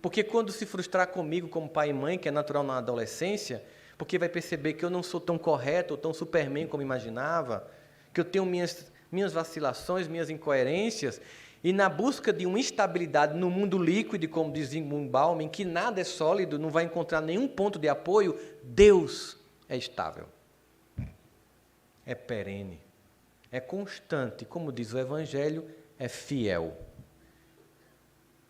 Porque quando se frustrar comigo como pai e mãe, que é natural na adolescência, porque vai perceber que eu não sou tão correto ou tão superman como imaginava, que eu tenho minhas vacilações, minhas incoerências, e na busca de uma estabilidade no mundo líquido, como diz Zygmunt Bauman, em que nada é sólido, não vai encontrar nenhum ponto de apoio, Deus é estável, é perene, é constante, como diz o Evangelho, é fiel.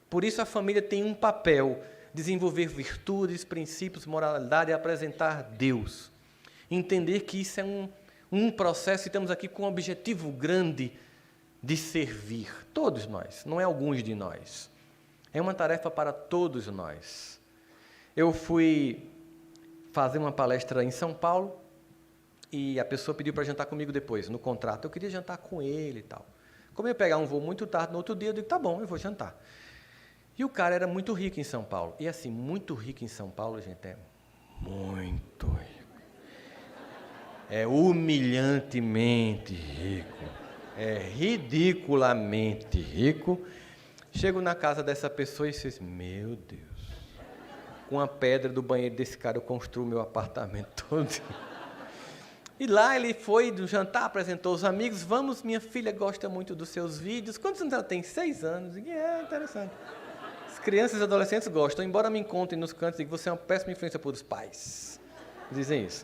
Por isso a família tem um papel desenvolver virtudes, princípios, moralidade e apresentar Deus. Entender que isso é um processo e estamos aqui com um objetivo grande de servir. Todos nós, não é alguns de nós. É uma tarefa para todos nós. Eu fui fazer uma palestra em São Paulo e a pessoa pediu para jantar comigo depois, no contrato. Eu queria jantar com ele e tal. Como eu ia pegar um voo muito tarde, no outro dia eu digo, tá bom, eu vou jantar. E o cara era muito rico em São Paulo. E assim, muito rico em São Paulo, gente, é muito rico. É humilhantemente rico. É ridiculamente rico. Chego na casa dessa pessoa e digo, meu Deus, com a pedra do banheiro desse cara eu construo meu apartamento todo. E lá ele foi do jantar, apresentou os amigos, vamos, minha filha gosta muito dos seus vídeos. Quantos anos ela tem? 6 anos. E é interessante. As crianças e adolescentes gostam, embora me encontrem nos cantos e digam, você é uma péssima influência para os pais. Dizem isso.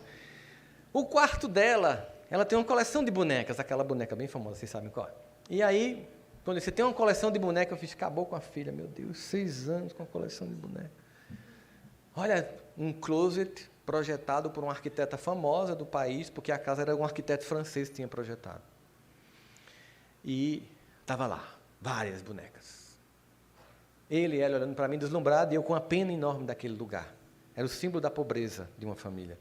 O quarto dela, ela tem uma coleção de bonecas, aquela boneca bem famosa, vocês sabem qual é. E aí, quando você tem uma coleção de bonecas, eu fiz, acabou com a filha, meu Deus, 6 anos com a coleção de bonecas. Olha, um closet projetado por uma arquiteta famosa do país, porque a casa era um arquiteto francês que tinha projetado. E estava lá, várias bonecas. Ele e ela olhando para mim deslumbrado, e eu com a pena enorme daquele lugar. Era o símbolo da pobreza de uma família.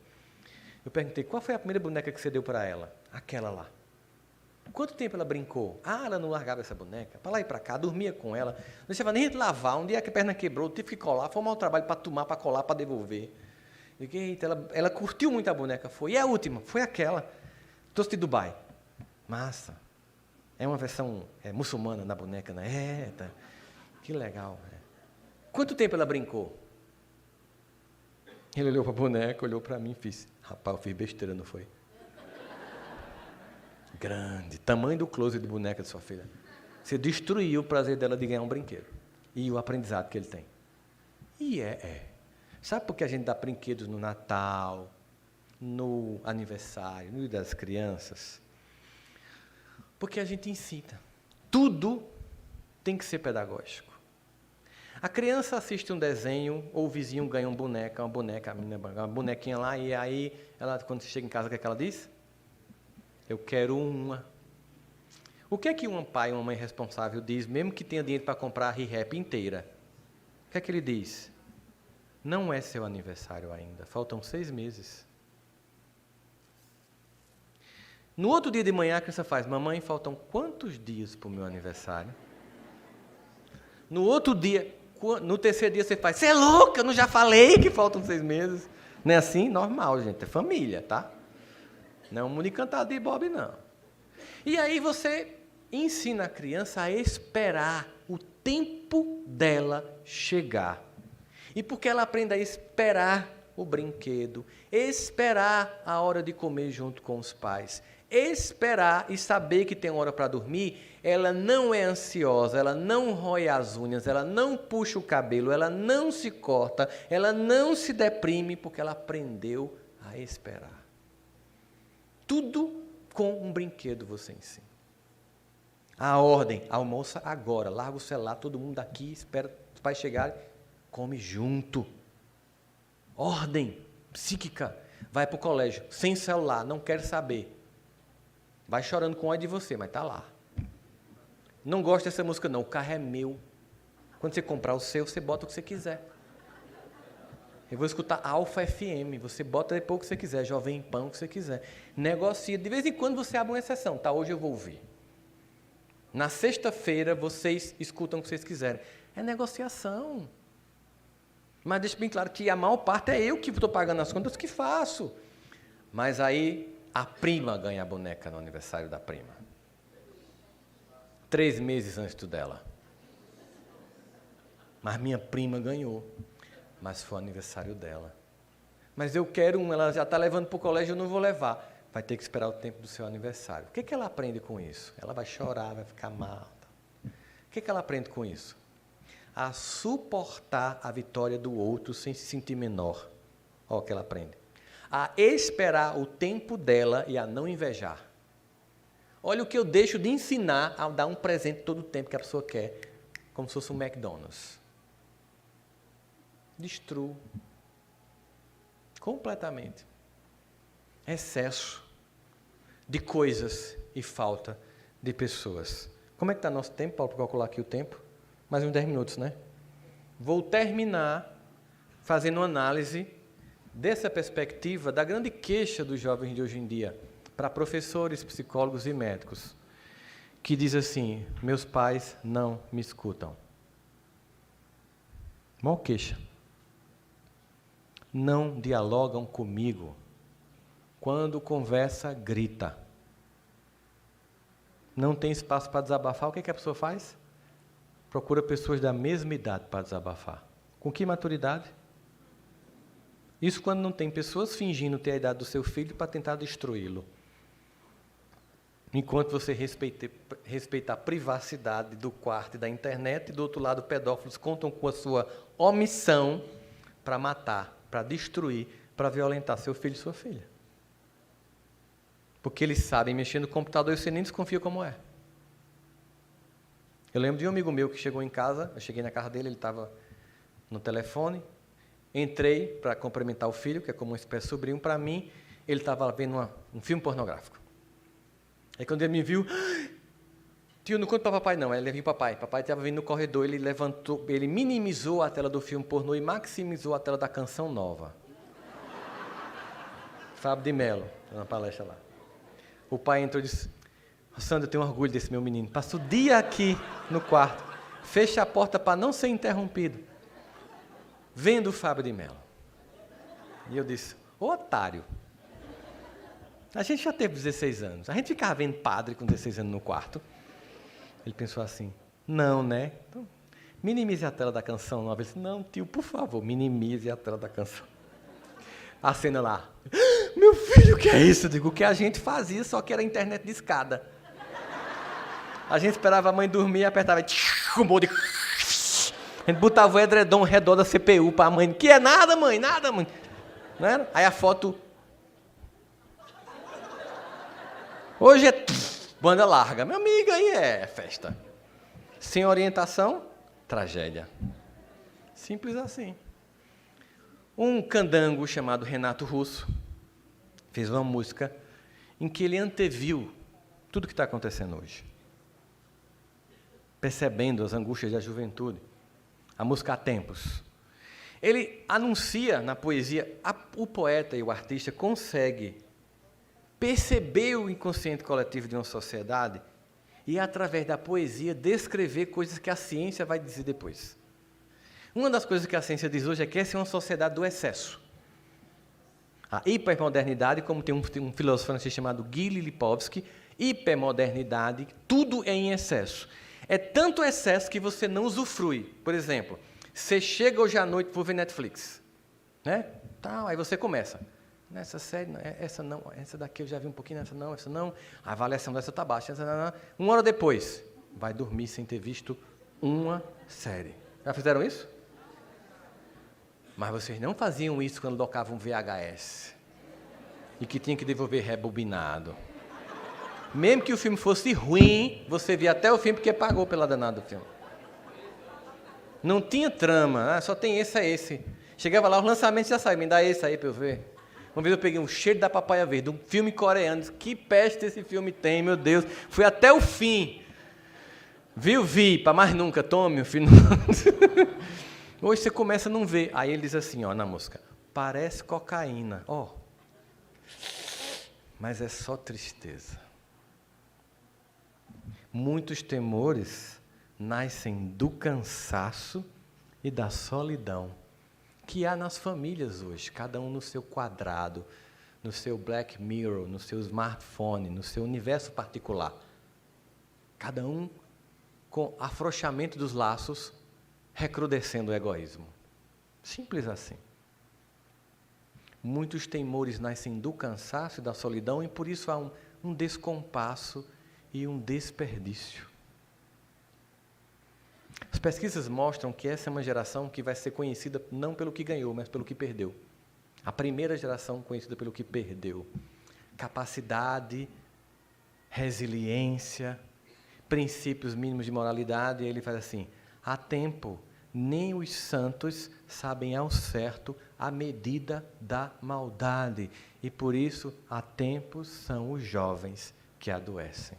Eu perguntei, qual foi a primeira boneca que você deu para ela? Aquela lá. Quanto tempo ela brincou? Ah, ela não largava essa boneca. Para lá e para cá, dormia com ela. Não deixava nem lavar. Um dia que a perna quebrou, tive que colar. Foi um mau trabalho para tomar, para colar, para devolver. Eu digo, eita, ela curtiu muito a boneca. Foi. E a última? Foi aquela. Trouxe de Dubai. Massa. É uma versão muçulmana da boneca, né? Tá. Que legal. Quanto tempo ela brincou? Ele olhou para a boneca, olhou para mim e fez, rapaz, eu fiz besteira, não foi? Grande, tamanho do closet de boneca de sua filha. Você destruiu o prazer dela de ganhar um brinquedo. E o aprendizado que ele tem. E Sabe por que a gente dá brinquedos no Natal, no aniversário, no Dia das Crianças? Porque a gente ensina. Tudo tem que ser pedagógico. A criança assiste um desenho, ou o vizinho ganha uma boneca, a menina uma bonequinha lá, e aí, ela, quando chega em casa, o que é que ela diz? Eu quero uma. O que é que um pai, uma mãe responsável diz, mesmo que tenha dinheiro para comprar a ReHap inteira? O que é que ele diz? Não é seu aniversário ainda, faltam 6 meses. No outro dia de manhã, a criança faz, mamãe, faltam quantos dias para o meu aniversário? No outro dia, no terceiro dia, você faz, você é louca, eu não já falei que faltam 6 meses. Não é assim? Normal, gente, é família, tá? Não é um mundo encantado de Bob, não. E aí você ensina a criança a esperar o tempo dela chegar. E porque ela aprende a esperar o brinquedo, esperar a hora de comer junto com os pais, esperar e saber que tem hora para dormir, ela não é ansiosa, ela não rói as unhas, ela não puxa o cabelo, ela não se corta, ela não se deprime, porque ela aprendeu a esperar. Tudo com um brinquedo você ensina. A ordem, almoça agora, larga o celular, todo mundo daqui, espera os pais chegarem, come junto. Ordem psíquica. Vai para o colégio, sem celular, não quer saber. Vai chorando com ódio de você, mas está lá. Não gosta dessa música não, o carro é meu. Quando você comprar o seu, você bota o que você quiser. Eu vou escutar Alfa FM, você bota depois o que você quiser, Jovem Pan, o que você quiser. Negocia, de vez em quando você abre uma exceção, tá, hoje eu vou ouvir. Na sexta-feira, vocês escutam o que vocês quiserem. É negociação. Mas deixa bem claro que a maior parte é eu que estou pagando as contas, que faço. Mas aí, a prima ganha a boneca no aniversário da prima. 3 meses antes do dela. Mas minha prima ganhou. Mas foi o aniversário dela. Mas eu quero uma, ela já está levando para o colégio, eu não vou levar. Vai ter que esperar o tempo do seu aniversário. O que ela aprende com isso? Ela vai chorar, vai ficar mal. O que ela aprende com isso? A suportar a vitória do outro sem se sentir menor. Olha o que ela aprende. A esperar o tempo dela e a não invejar. Olha o que eu deixo de ensinar a dar um presente todo o tempo que a pessoa quer, como se fosse um McDonald's. Destruo. Completamente. Excesso de coisas e falta de pessoas. Como é que está nosso tempo, Paulo, para calcular aqui o tempo? Mais uns 10 minutos, né? Vou terminar fazendo uma análise dessa perspectiva da grande queixa dos jovens de hoje em dia, para professores, psicólogos e médicos, que diz assim: meus pais não me escutam. Mó queixa. Não dialogam comigo. Quando conversa, grita. Não tem espaço para desabafar, o que a pessoa faz? Procura pessoas da mesma idade para desabafar. Com que maturidade? Isso quando não tem pessoas fingindo ter a idade do seu filho para tentar destruí-lo. Enquanto você respeita a privacidade do quarto e da internet, e do outro lado, pedófilos contam com a sua omissão para matar, para destruir, para violentar seu filho e sua filha. Porque eles sabem mexer no computador e você nem desconfia como é. Eu lembro de um amigo meu que chegou em casa, eu cheguei na casa dele, ele estava no telefone, entrei para cumprimentar o filho, que é como uma espécie de sobrinho para mim, ele estava vendo um filme pornográfico. Aí quando ele me viu, tio, não conta para papai não, ele viu papai estava vindo no corredor, ele levantou, ele minimizou a tela do filme pornô e maximizou a tela da canção nova. Fábio de Mello, na palestra lá. O pai entrou e disse: Sandro, eu tenho orgulho desse meu menino. Passa o dia aqui no quarto. Fecha a porta para não ser interrompido. Vendo o Fábio de Mello. E eu disse: ô otário. A gente já teve 16 anos. A gente ficava vendo padre com 16 anos no quarto. Ele pensou assim: não, né? Então, minimize a tela da canção nova. Ele disse: não, tio, por favor, minimize a tela da canção. A cena lá. Meu filho, o que é isso? Eu digo, o que a gente fazia, só que era internet de escada. A gente esperava a mãe dormir e apertava um monte de... A gente botava o edredom ao redor da CPU para a mãe. Que é nada, mãe, nada, mãe. Não era? Aí a foto... Hoje é banda larga. Meu amigo, aí é festa. Sem orientação, tragédia. Simples assim. Um candango chamado Renato Russo fez uma música em que ele anteviu tudo o que está acontecendo hoje. Percebendo as angústias da juventude. A música Há Tempos. Ele anuncia na poesia, o poeta e o artista consegue perceber o inconsciente coletivo de uma sociedade e, através da poesia, descrever coisas que a ciência vai dizer depois. Uma das coisas que a ciência diz hoje é que essa é uma sociedade do excesso. A hipermodernidade, como tem um filósofo francês chamado Guy Lipovsky, hipermodernidade, tudo é em excesso. É tanto excesso que você não usufrui. Por exemplo, você chega hoje à noite para ver Netflix, né? Tá, aí você começa. Nessa série, essa não, essa daqui eu já vi um pouquinho, essa não. A avaliação dessa está baixa, essa não. Uma hora depois, vai dormir sem ter visto uma série. Já fizeram isso? Mas vocês não faziam isso quando tocavam VHS. E que tinha que devolver rebobinado. Mesmo que o filme fosse ruim, você via até o filme porque pagou pela danada do filme. Não tinha trama, só tem esse. Chegava lá, os lançamentos já saíam, me dá esse aí para eu ver. Uma vez eu peguei um Cheiro da Papaya Verde, um filme coreano, disse, que peste esse filme tem, meu Deus. Fui até o fim. Vi, para mais nunca, tome o filme. Hoje você começa a não ver. Aí ele diz assim, na música, parece cocaína, mas é só tristeza. Muitos temores nascem do cansaço e da solidão que há nas famílias hoje, cada um no seu quadrado, no seu Black Mirror, no seu smartphone, no seu universo particular. Cada um com afrouxamento dos laços, recrudescendo o egoísmo. Simples assim. Muitos temores nascem do cansaço e da solidão e por isso há um descompasso e um desperdício. As pesquisas mostram que essa é uma geração que vai ser conhecida não pelo que ganhou, mas pelo que perdeu. A primeira geração conhecida pelo que perdeu. Capacidade, resiliência, princípios mínimos de moralidade, e ele faz assim, há tempo nem os santos sabem ao certo a medida da maldade. E por isso, há tempos são os jovens que adoecem.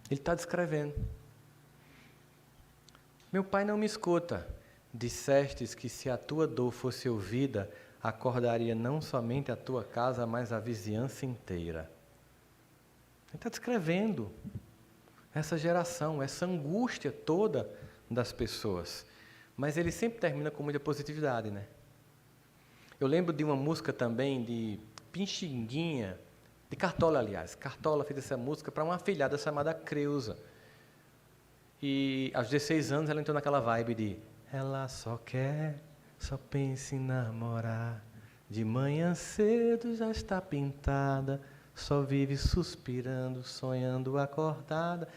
Ele está descrevendo. Meu pai não me escuta. Dissestes que se a tua dor fosse ouvida, acordaria não somente a tua casa, mas a vizinhança inteira. Ele está descrevendo essa geração, essa angústia toda das pessoas. Mas ele sempre termina com muita positividade, né? Eu lembro de uma música também de Pixinguinha, de Cartola, aliás. Cartola fez essa música para uma afilhada chamada Creuza. E aos 16 anos ela entrou naquela vibe de ela só pensa em namorar. De manhã cedo já está pintada, só vive suspirando, sonhando acordada.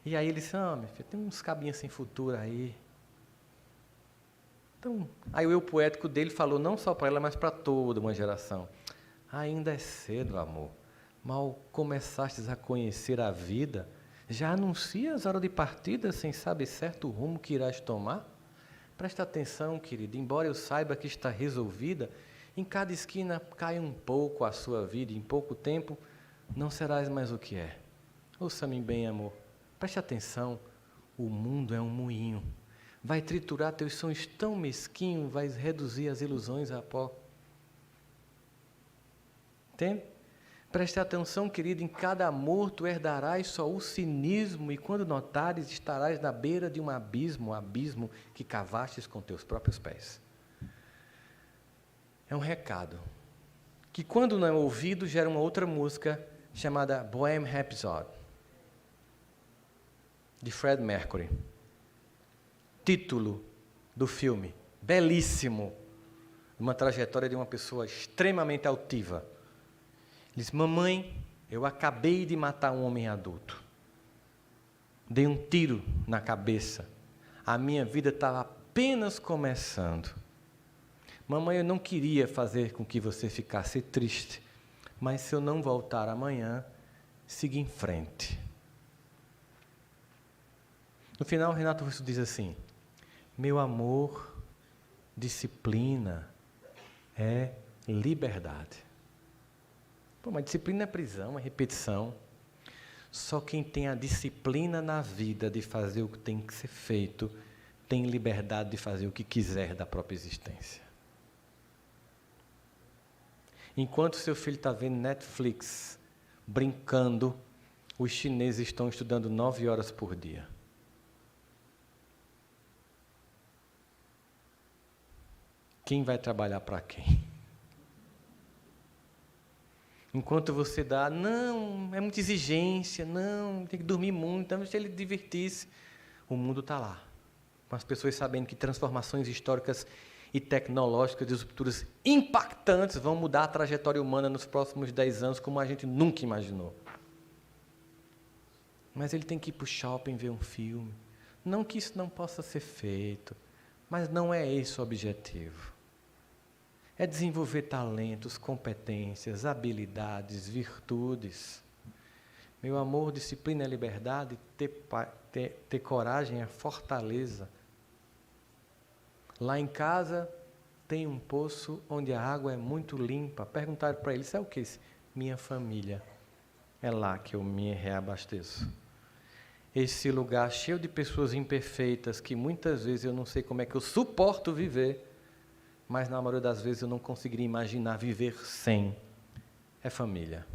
E aí ele disse, minha filha, tem uns cabinhos sem futuro aí. Então, aí o eu poético dele falou não só para ela, mas para toda uma geração. Ainda é cedo, amor. Mal começastes a conhecer a vida, já anuncias a hora de partida sem saber certo o rumo que irás tomar? Presta atenção, querido, embora eu saiba que está resolvida, em cada esquina cai um pouco a sua vida, e em pouco tempo não serás mais o que é. Ouça-me bem, amor. Preste atenção, o mundo é um moinho. Vai triturar teus sonhos tão mesquinhos, vai reduzir as ilusões a pó. Entende? Preste atenção, querido, em cada amor tu herdarás só o cinismo, e quando notares, estarás na beira de um abismo que cavastes com teus próprios pés. É um recado, que quando não é ouvido, gera uma outra música, chamada Bohemian Rhapsody, de Freddie Mercury. Título do filme, belíssimo, uma trajetória de uma pessoa extremamente altiva. Ele diz, mamãe, eu acabei de matar um homem adulto. Dei um tiro na cabeça. A minha vida estava apenas começando. Mamãe, eu não queria fazer com que você ficasse triste, mas se eu não voltar amanhã, siga em frente. No final, Renato Russo diz assim, meu amor, disciplina é liberdade. Pô, mas disciplina é prisão, é repetição. Só quem tem a disciplina na vida de fazer o que tem que ser feito, tem liberdade de fazer o que quiser da própria existência. Enquanto seu filho está vendo Netflix, brincando, os chineses estão estudando 9 horas por dia. Quem vai trabalhar para quem? Enquanto você dá, não, é muita exigência, não, tem que dormir muito, então se ele divertisse, o mundo está lá. Com as pessoas sabendo que transformações históricas e tecnológicas, disrupturas impactantes vão mudar a trajetória humana nos próximos 10 anos, como a gente nunca imaginou. Mas ele tem que ir para o shopping ver um filme. Não que isso não possa ser feito, mas não é esse o objetivo. É desenvolver talentos, competências, habilidades, virtudes. Meu amor, disciplina é liberdade, ter coragem é fortaleza. Lá em casa tem um poço onde a água é muito limpa. Perguntaram para ele, isso é o que? Minha família. É lá que eu me reabasteço. Esse lugar cheio de pessoas imperfeitas, que muitas vezes eu não sei como é que eu suporto viver, mas na maioria das vezes eu não conseguiria imaginar viver sem. É família.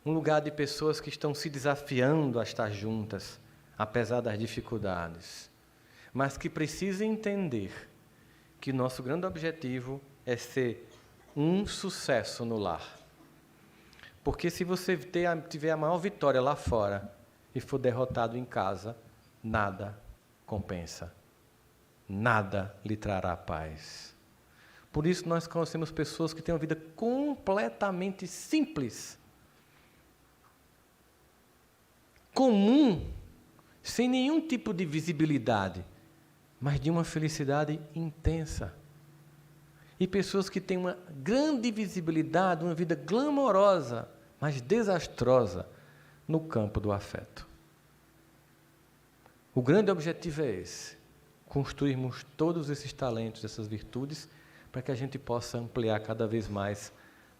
Um lugar de pessoas que estão se desafiando a estar juntas, apesar das dificuldades, mas que precisam entender que nosso grande objetivo é ser um sucesso no lar. Porque se você tiver a maior vitória lá fora e for derrotado em casa, nada compensa. Nada lhe trará paz. Por isso nós conhecemos pessoas que têm uma vida completamente simples, comum, sem nenhum tipo de visibilidade, mas de uma felicidade intensa. E pessoas que têm uma grande visibilidade, uma vida glamourosa, mas desastrosa no campo do afeto. O grande objetivo é esse, construirmos todos esses talentos, essas virtudes, para que a gente possa ampliar cada vez mais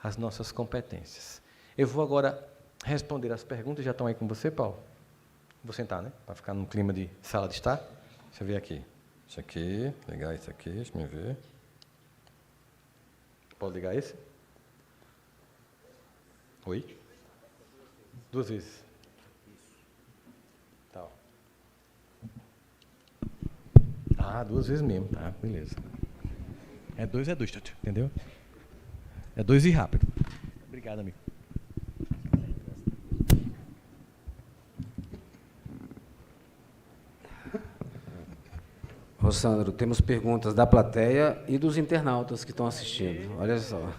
as nossas competências. Eu vou agora responder as perguntas. Já estão aí com você, Paulo? Vou sentar, né? Para ficar num clima de sala de estar. Deixa eu ver aqui. Isso aqui, ligar isso aqui, deixa eu ver. Pode ligar esse? Oi? 2 vezes. Tá. Ah, 2 vezes mesmo. Tá, beleza. É 2, entendeu? É 2 e rápido. Obrigado, amigo.
Rossandro, temos perguntas da plateia e dos internautas que estão assistindo. Olha só.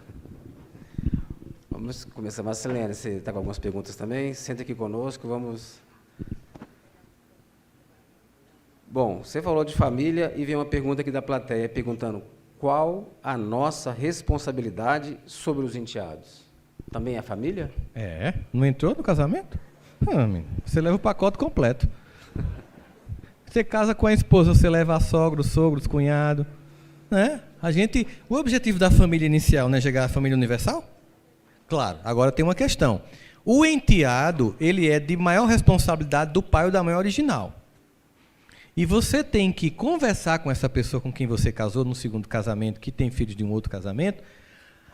Vamos começar. Marcelene, você está com algumas perguntas também? Senta aqui conosco, vamos... Bom, você falou de família e vem uma pergunta aqui da plateia perguntando qual a nossa responsabilidade sobre os enteados. Também é a família?
É, não entrou no casamento? Você leva o pacote completo. Você casa com a esposa, você leva a sogra, os sogros, cunhado, né? O objetivo da família inicial não é chegar à família universal? Claro, agora tem uma questão. O enteado, ele é de maior responsabilidade do pai ou da mãe original. E você tem que conversar com essa pessoa com quem você casou no segundo casamento, que tem filhos de um outro casamento,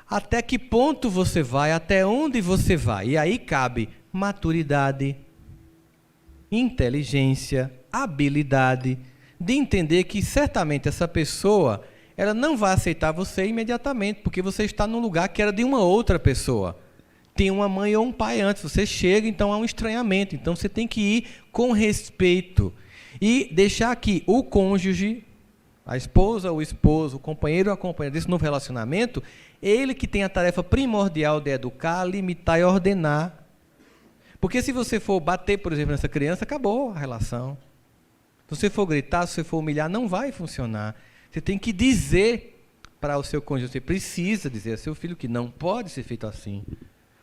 até que ponto você vai, até onde você vai. E aí cabe maturidade, inteligência, habilidade, de entender que certamente essa pessoa, ela não vai aceitar você imediatamente, porque você está num lugar que era de uma outra pessoa. Tem uma mãe ou um pai antes, você chega, então há um estranhamento. Então você tem que ir com respeito e deixar que o cônjuge, a esposa ou o esposo, o companheiro ou a companheira desse novo relacionamento, ele que tem a tarefa primordial de educar, limitar e ordenar. Porque se você for bater, por exemplo, nessa criança, acabou a relação. Se você for gritar, se você for humilhar, não vai funcionar. Você tem que dizer para o seu cônjuge, você precisa dizer ao seu filho que não pode ser feito assim.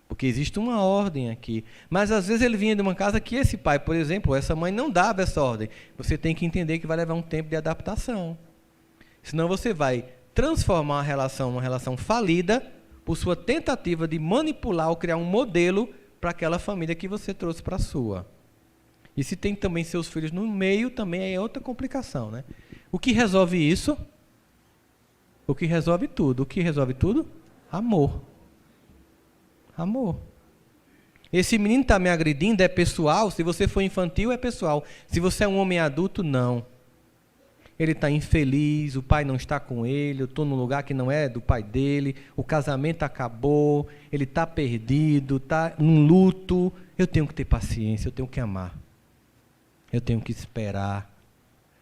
Porque existe uma ordem aqui. Mas às vezes ele vinha de uma casa que esse pai, por exemplo, ou essa mãe não dava essa ordem. Você tem que entender que vai levar um tempo de adaptação. Senão você vai transformar a relação numa relação falida por sua tentativa de manipular ou criar um modelo para aquela família que você trouxe para a sua. E se tem também seus filhos no meio, também é outra complicação, né? O que resolve isso? O que resolve tudo? O que resolve tudo? Amor. Amor. Esse menino está me agredindo, é pessoal. Se você for infantil, é pessoal. Se você é um homem adulto, não. Ele está infeliz, o pai não está com ele, eu estou num lugar que não é do pai dele, o casamento acabou, ele está perdido, está num luto. Eu tenho que ter paciência, eu tenho que amar. Eu tenho que esperar.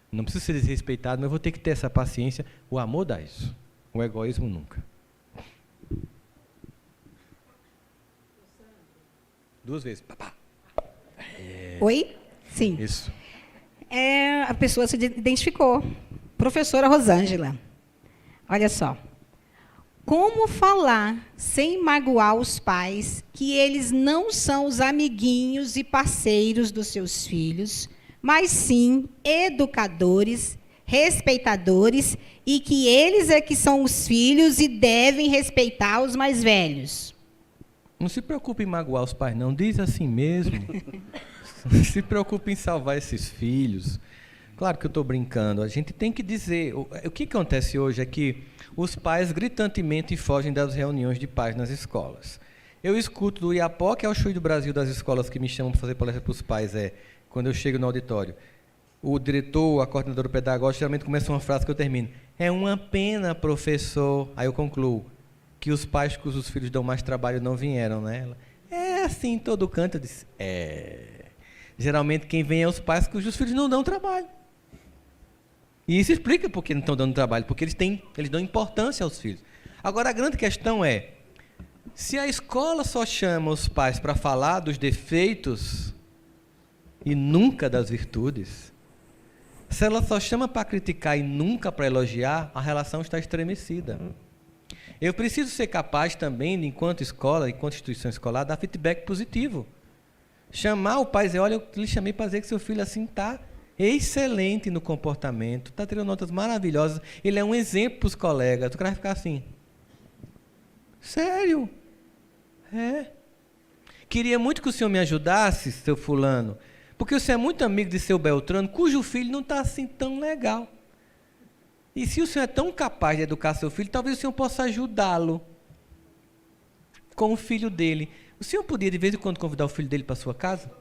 Não preciso ser desrespeitado, mas eu vou ter que ter essa paciência. O amor dá isso. O egoísmo nunca. 2 vezes. Papá.
Oi? Sim.
Isso.
A pessoa se identificou. Professora Rosângela. Olha só. Como falar sem magoar os pais que eles não são os amiguinhos e parceiros dos seus filhos, mas sim educadores, respeitadores, e que eles é que são os filhos e devem respeitar os mais velhos?
Não se preocupe em magoar os pais, não. Diz assim mesmo. Se preocupe em salvar esses filhos. Claro que eu estou brincando. A gente tem que dizer... O que acontece hoje é que os pais gritantemente fogem das reuniões de pais nas escolas. Eu escuto do Iapó, que é o Chuí do Brasil das escolas que me chamam para fazer palestra para os pais, quando eu chego no auditório. O diretor, a coordenadora pedagógica, geralmente começa uma frase que eu termino. É uma pena, professor. Aí eu concluo que os pais cujos filhos dão mais trabalho não vieram, né? Ela, é assim em todo canto. Eu disse, geralmente quem vem é os pais cujos filhos não dão trabalho. E isso explica por que não estão dando trabalho, porque eles dão importância aos filhos. Agora, a grande questão é, se a escola só chama os pais para falar dos defeitos e nunca das virtudes, se ela só chama para criticar e nunca para elogiar, a relação está estremecida. Eu preciso ser capaz também, enquanto escola, enquanto instituição escolar, dar feedback positivo. Chamar o pai e dizer, olha, eu lhe chamei para dizer que seu filho assim está excelente no comportamento, está tirando notas maravilhosas, ele é um exemplo para os colegas. O cara vai ficar assim, sério? Queria muito que o senhor me ajudasse, seu fulano, porque o senhor é muito amigo de seu Beltrano, cujo filho não está assim tão legal. E se o senhor é tão capaz de educar seu filho, talvez o senhor possa ajudá-lo com o filho dele. O senhor podia, de vez em quando, convidar o filho dele para a sua casa?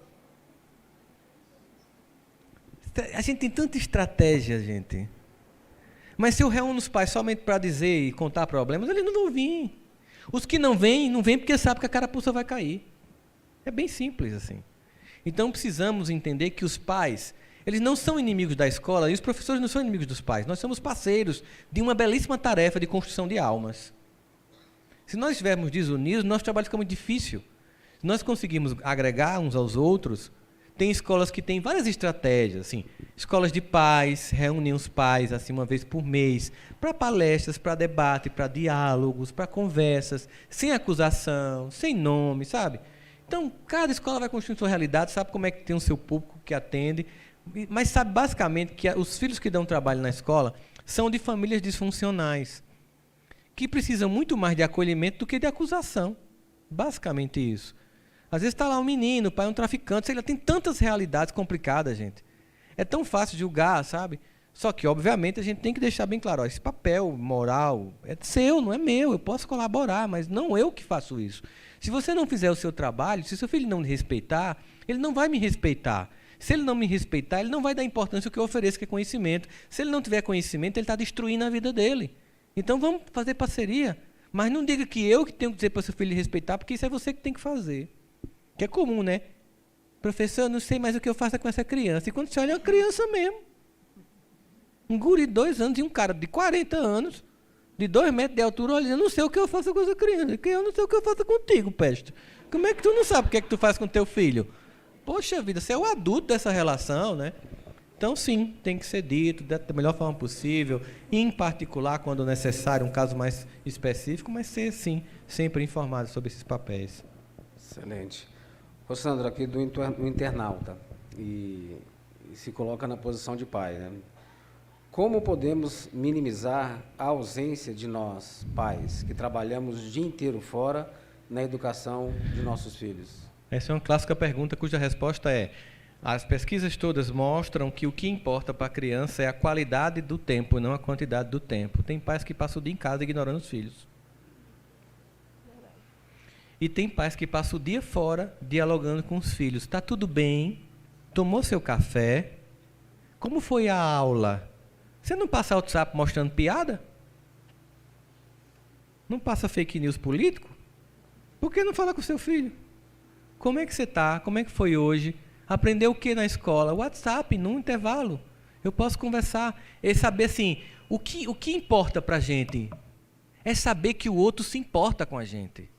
A gente tem tanta estratégia, gente. Mas se eu reúno os pais somente para dizer e contar problemas, eles não vão vir. Os que não vêm porque sabem que a carapuça vai cair. É bem simples assim. Então precisamos entender que os pais, eles não são inimigos da escola e os professores não são inimigos dos pais. Nós somos parceiros de uma belíssima tarefa de construção de almas. Se nós estivermos desunidos, nosso trabalho fica muito difícil. Se nós conseguimos agregar uns aos outros, tem escolas que têm várias estratégias, assim, escolas de pais, reúnem os pais assim, uma vez por mês, para palestras, para debate, para diálogos, para conversas, sem acusação, sem nome, sabe? Então, cada escola vai construir sua realidade, sabe como é que tem o seu público que atende, mas sabe basicamente que os filhos que dão trabalho na escola são de famílias disfuncionais, que precisam muito mais de acolhimento do que de acusação. Basicamente isso. Às vezes está lá um menino, o pai é um traficante, sei lá, tem tantas realidades complicadas, gente. É tão fácil julgar, sabe? Só que, obviamente, a gente tem que deixar bem claro, ó, esse papel moral é seu, não é meu, eu posso colaborar, mas não eu que faço isso. Se você não fizer o seu trabalho, se seu filho não me respeitar, ele não vai me respeitar. Se ele não me respeitar, ele não vai dar importância ao que eu ofereço, que é conhecimento. Se ele não tiver conhecimento, ele está destruindo a vida dele. Então, vamos fazer parceria. Mas não diga que eu que tenho que dizer para o seu filho respeitar, porque isso é você que tem que fazer. Que é comum, né? Professor, eu não sei mais o que eu faço com essa criança. E quando você olha, é uma criança mesmo. Um guri de 2 anos e um cara de 40 anos, de 2 metros de altura, olha, eu não sei o que eu faço com essa criança, que eu não sei o que eu faço contigo, peste. Como é que tu não sabe o que é que tu faz com teu filho? Poxa vida, você é o adulto dessa relação, né? Então, sim, tem que ser dito da melhor forma possível, em particular, quando necessário, um caso mais específico, mas ser, sim, sempre informado sobre esses papéis.
Excelente. Rossandro, aqui do internauta, e se coloca na posição de pai, né? Como podemos minimizar a ausência de nós, pais, que trabalhamos o dia inteiro fora na educação de nossos filhos?
Essa é uma clássica pergunta cuja resposta é: as pesquisas todas mostram que o que importa para a criança é a qualidade do tempo, não a quantidade do tempo. Tem pais que passam o dia em casa ignorando os filhos. E tem pais que passam o dia fora dialogando com os filhos. Está tudo bem? Tomou seu café? Como foi a aula? Você não passa WhatsApp mostrando piada? Não passa fake news político? Por que não fala com seu filho? Como é que você está? Como é que foi hoje? Aprendeu o que na escola? WhatsApp, num intervalo. Eu posso conversar. É saber assim, o que importa para a gente é saber que o outro se importa com a gente.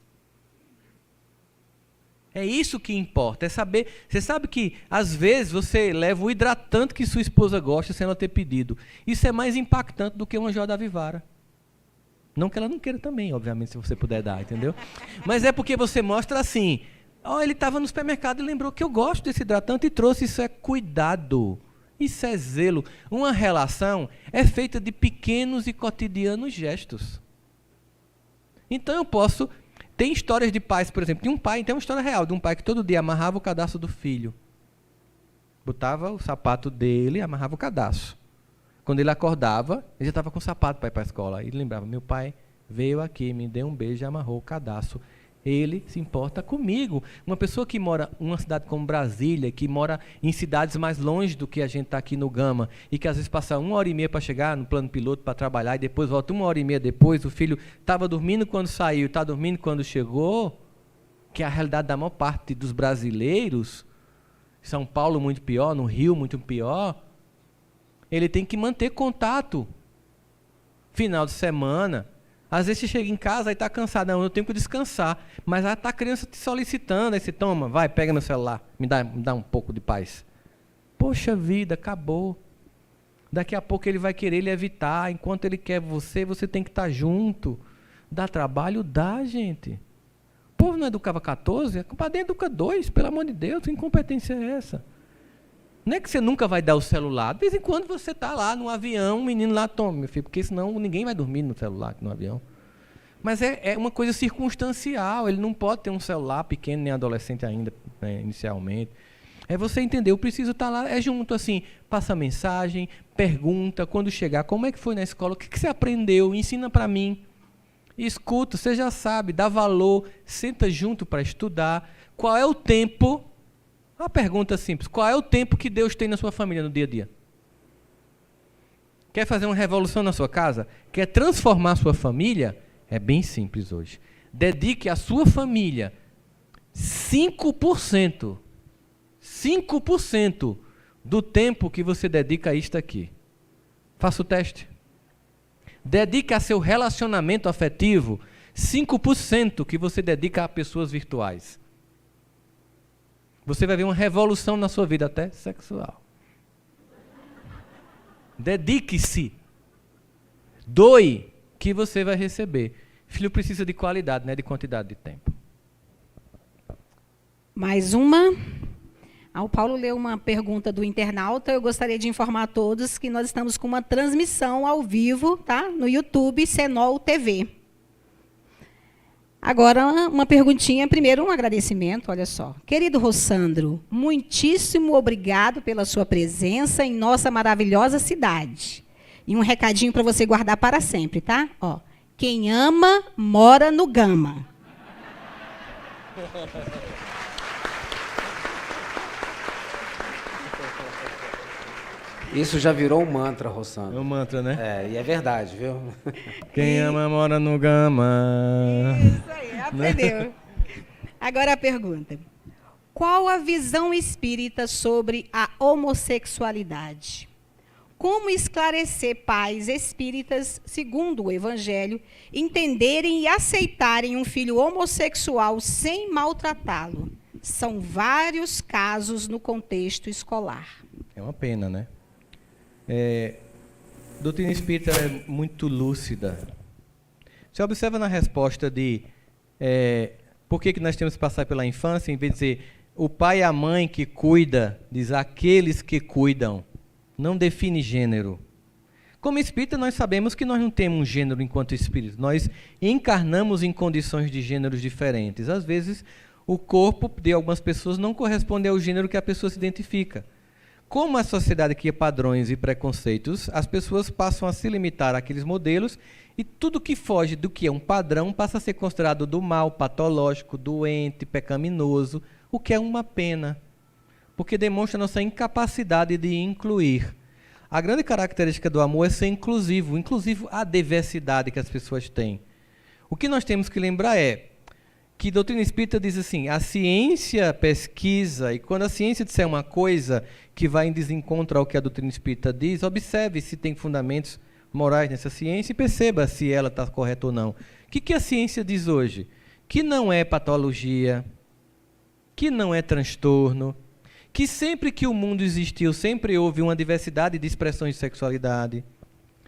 É isso que importa, é saber. Você sabe que, às vezes, você leva o hidratante que sua esposa gosta sem ela ter pedido. Isso é mais impactante do que uma joia da Vivara. Não que ela não queira também, obviamente, se você puder dar, entendeu? Mas é porque você mostra assim, ó, ele estava no supermercado e lembrou que eu gosto desse hidratante e trouxe. Isso é cuidado, isso é zelo. Uma relação é feita de pequenos e cotidianos gestos. Então eu posso... Tem histórias de pais, por exemplo, tem uma história real de um pai que todo dia amarrava o cadastro do filho. Botava o sapato dele, amarrava o cadastro. Quando ele acordava, ele já estava com o sapato para ir para a escola. Ele lembrava, meu pai veio aqui, me deu um beijo e amarrou o cadastro. Ele se importa comigo. Uma pessoa que mora em uma cidade como Brasília, que mora em cidades mais longe do que a gente está aqui no Gama, e que às vezes passa 1h30 para chegar no plano piloto para trabalhar, e depois volta 1h30 depois, o filho estava dormindo quando saiu, está dormindo quando chegou, que é a realidade da maior parte dos brasileiros, São Paulo muito pior, no Rio muito pior, ele tem que manter contato. Final de semana, às vezes você chega em casa e está cansado, não, eu tenho que descansar, mas aí está a criança te solicitando, aí você toma, vai, pega meu celular, me dá um pouco de paz. Poxa vida, acabou. Daqui a pouco ele vai querer ele evitar, enquanto ele quer você tem que estar junto. Dá trabalho? Dá, gente. O povo não educava 14, a compadre educa 2, pelo amor de Deus, que incompetência é essa? Não é que você nunca vai dar o celular. De vez em quando você está lá no avião, o menino lá toma, meu filho, porque senão ninguém vai dormir no celular, no avião. Mas é uma coisa circunstancial, ele não pode ter um celular pequeno, nem adolescente ainda, né, inicialmente. É você entender, eu preciso estar lá, é junto, assim, passa mensagem, pergunta, quando chegar, como é que foi na escola, o que você aprendeu, ensina para mim. Escuta, você já sabe, dá valor, senta junto para estudar. Qual é o tempo, uma pergunta simples, qual é o tempo que Deus tem na sua família no dia a dia? Quer fazer uma revolução na sua casa? Quer transformar a sua família? É bem simples hoje. Dedique à sua família 5% do tempo que você dedica a isto aqui. Faça o teste. Dedique a seu relacionamento afetivo 5% que você dedica a pessoas virtuais. Você vai ver uma revolução na sua vida, até sexual. Dedique-se. Doe que você vai receber. Filho precisa de qualidade, não é de quantidade de tempo.
Mais uma. O Paulo leu uma pergunta do internauta. Eu gostaria de informar a todos que nós estamos com uma transmissão ao vivo, tá? No YouTube, Senol TV. Agora, uma perguntinha. Primeiro, um agradecimento, olha só. Querido Rossandro, muitíssimo obrigado pela sua presença em nossa maravilhosa cidade. E um recadinho para você guardar para sempre, tá? Ó, quem ama, mora no Gama.
Isso já virou um mantra, Rossandro.
É um mantra, né?
É, e é verdade, viu?
Quem ama, mora no Gama.
Isso aí, aprendeu. Agora a pergunta. Qual a visão espírita sobre a homossexualidade? Como esclarecer pais espíritas, segundo o Evangelho, entenderem e aceitarem um filho homossexual sem maltratá-lo? São vários casos no contexto escolar.
É uma pena, né? A doutrina espírita é muito lúcida. Você observa na resposta de por que nós temos que passar pela infância, em vez de dizer o pai e a mãe que cuida, diz aqueles que cuidam. Não define gênero. Como espírita, nós sabemos que nós não temos um gênero enquanto espírito. Nós encarnamos em condições de gêneros diferentes. Às vezes, o corpo de algumas pessoas não corresponde ao gênero que a pessoa se identifica. Como a sociedade cria padrões e preconceitos, as pessoas passam a se limitar àqueles modelos e tudo que foge do que é um padrão passa a ser considerado do mal, patológico, doente, pecaminoso, o que é uma pena, porque demonstra nossa incapacidade de incluir. A grande característica do amor é ser inclusivo à diversidade que as pessoas têm. O que nós temos que lembrar é que a doutrina espírita diz assim, a ciência pesquisa, e quando a ciência disser uma coisa que vai em desencontro ao que a doutrina espírita diz, observe se tem fundamentos morais nessa ciência e perceba se ela está correta ou não. O que a ciência diz hoje? Que não é patologia, que não é transtorno, que sempre que o mundo existiu, sempre houve uma diversidade de expressões de sexualidade,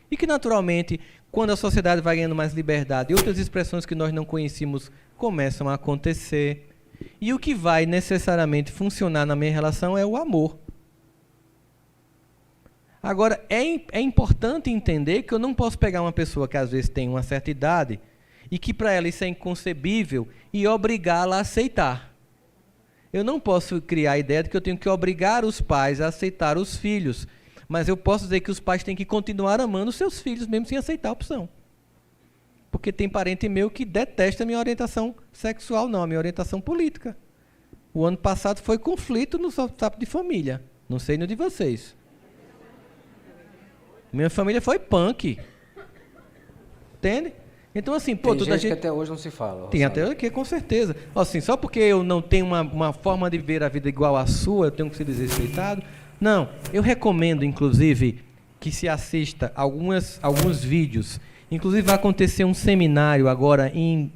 e que, naturalmente, quando a sociedade vai ganhando mais liberdade, outras expressões que nós não conhecíamos começam a acontecer. E o que vai necessariamente funcionar na minha relação é o amor. Agora, é importante entender que eu não posso pegar uma pessoa que às vezes tem uma certa idade e que para ela isso é inconcebível e obrigá-la a aceitar. Eu não posso criar a ideia de que eu tenho que obrigar os pais a aceitar os filhos, mas eu posso dizer que os pais têm que continuar amando seus filhos, mesmo sem aceitar a opção. Porque tem parente meu que detesta a minha orientação sexual, não, a minha orientação política. O ano passado foi conflito no WhatsApp de família, não sei no de vocês. Minha família foi punk. Entende? Então, assim,
tem toda gente que até hoje não se fala.
Tem até hoje, com certeza. Assim, só porque eu não tenho uma forma de ver a vida igual à sua, eu tenho que ser desrespeitado. Não, eu recomendo, inclusive, que se assista alguns vídeos. Inclusive, vai acontecer um seminário agora em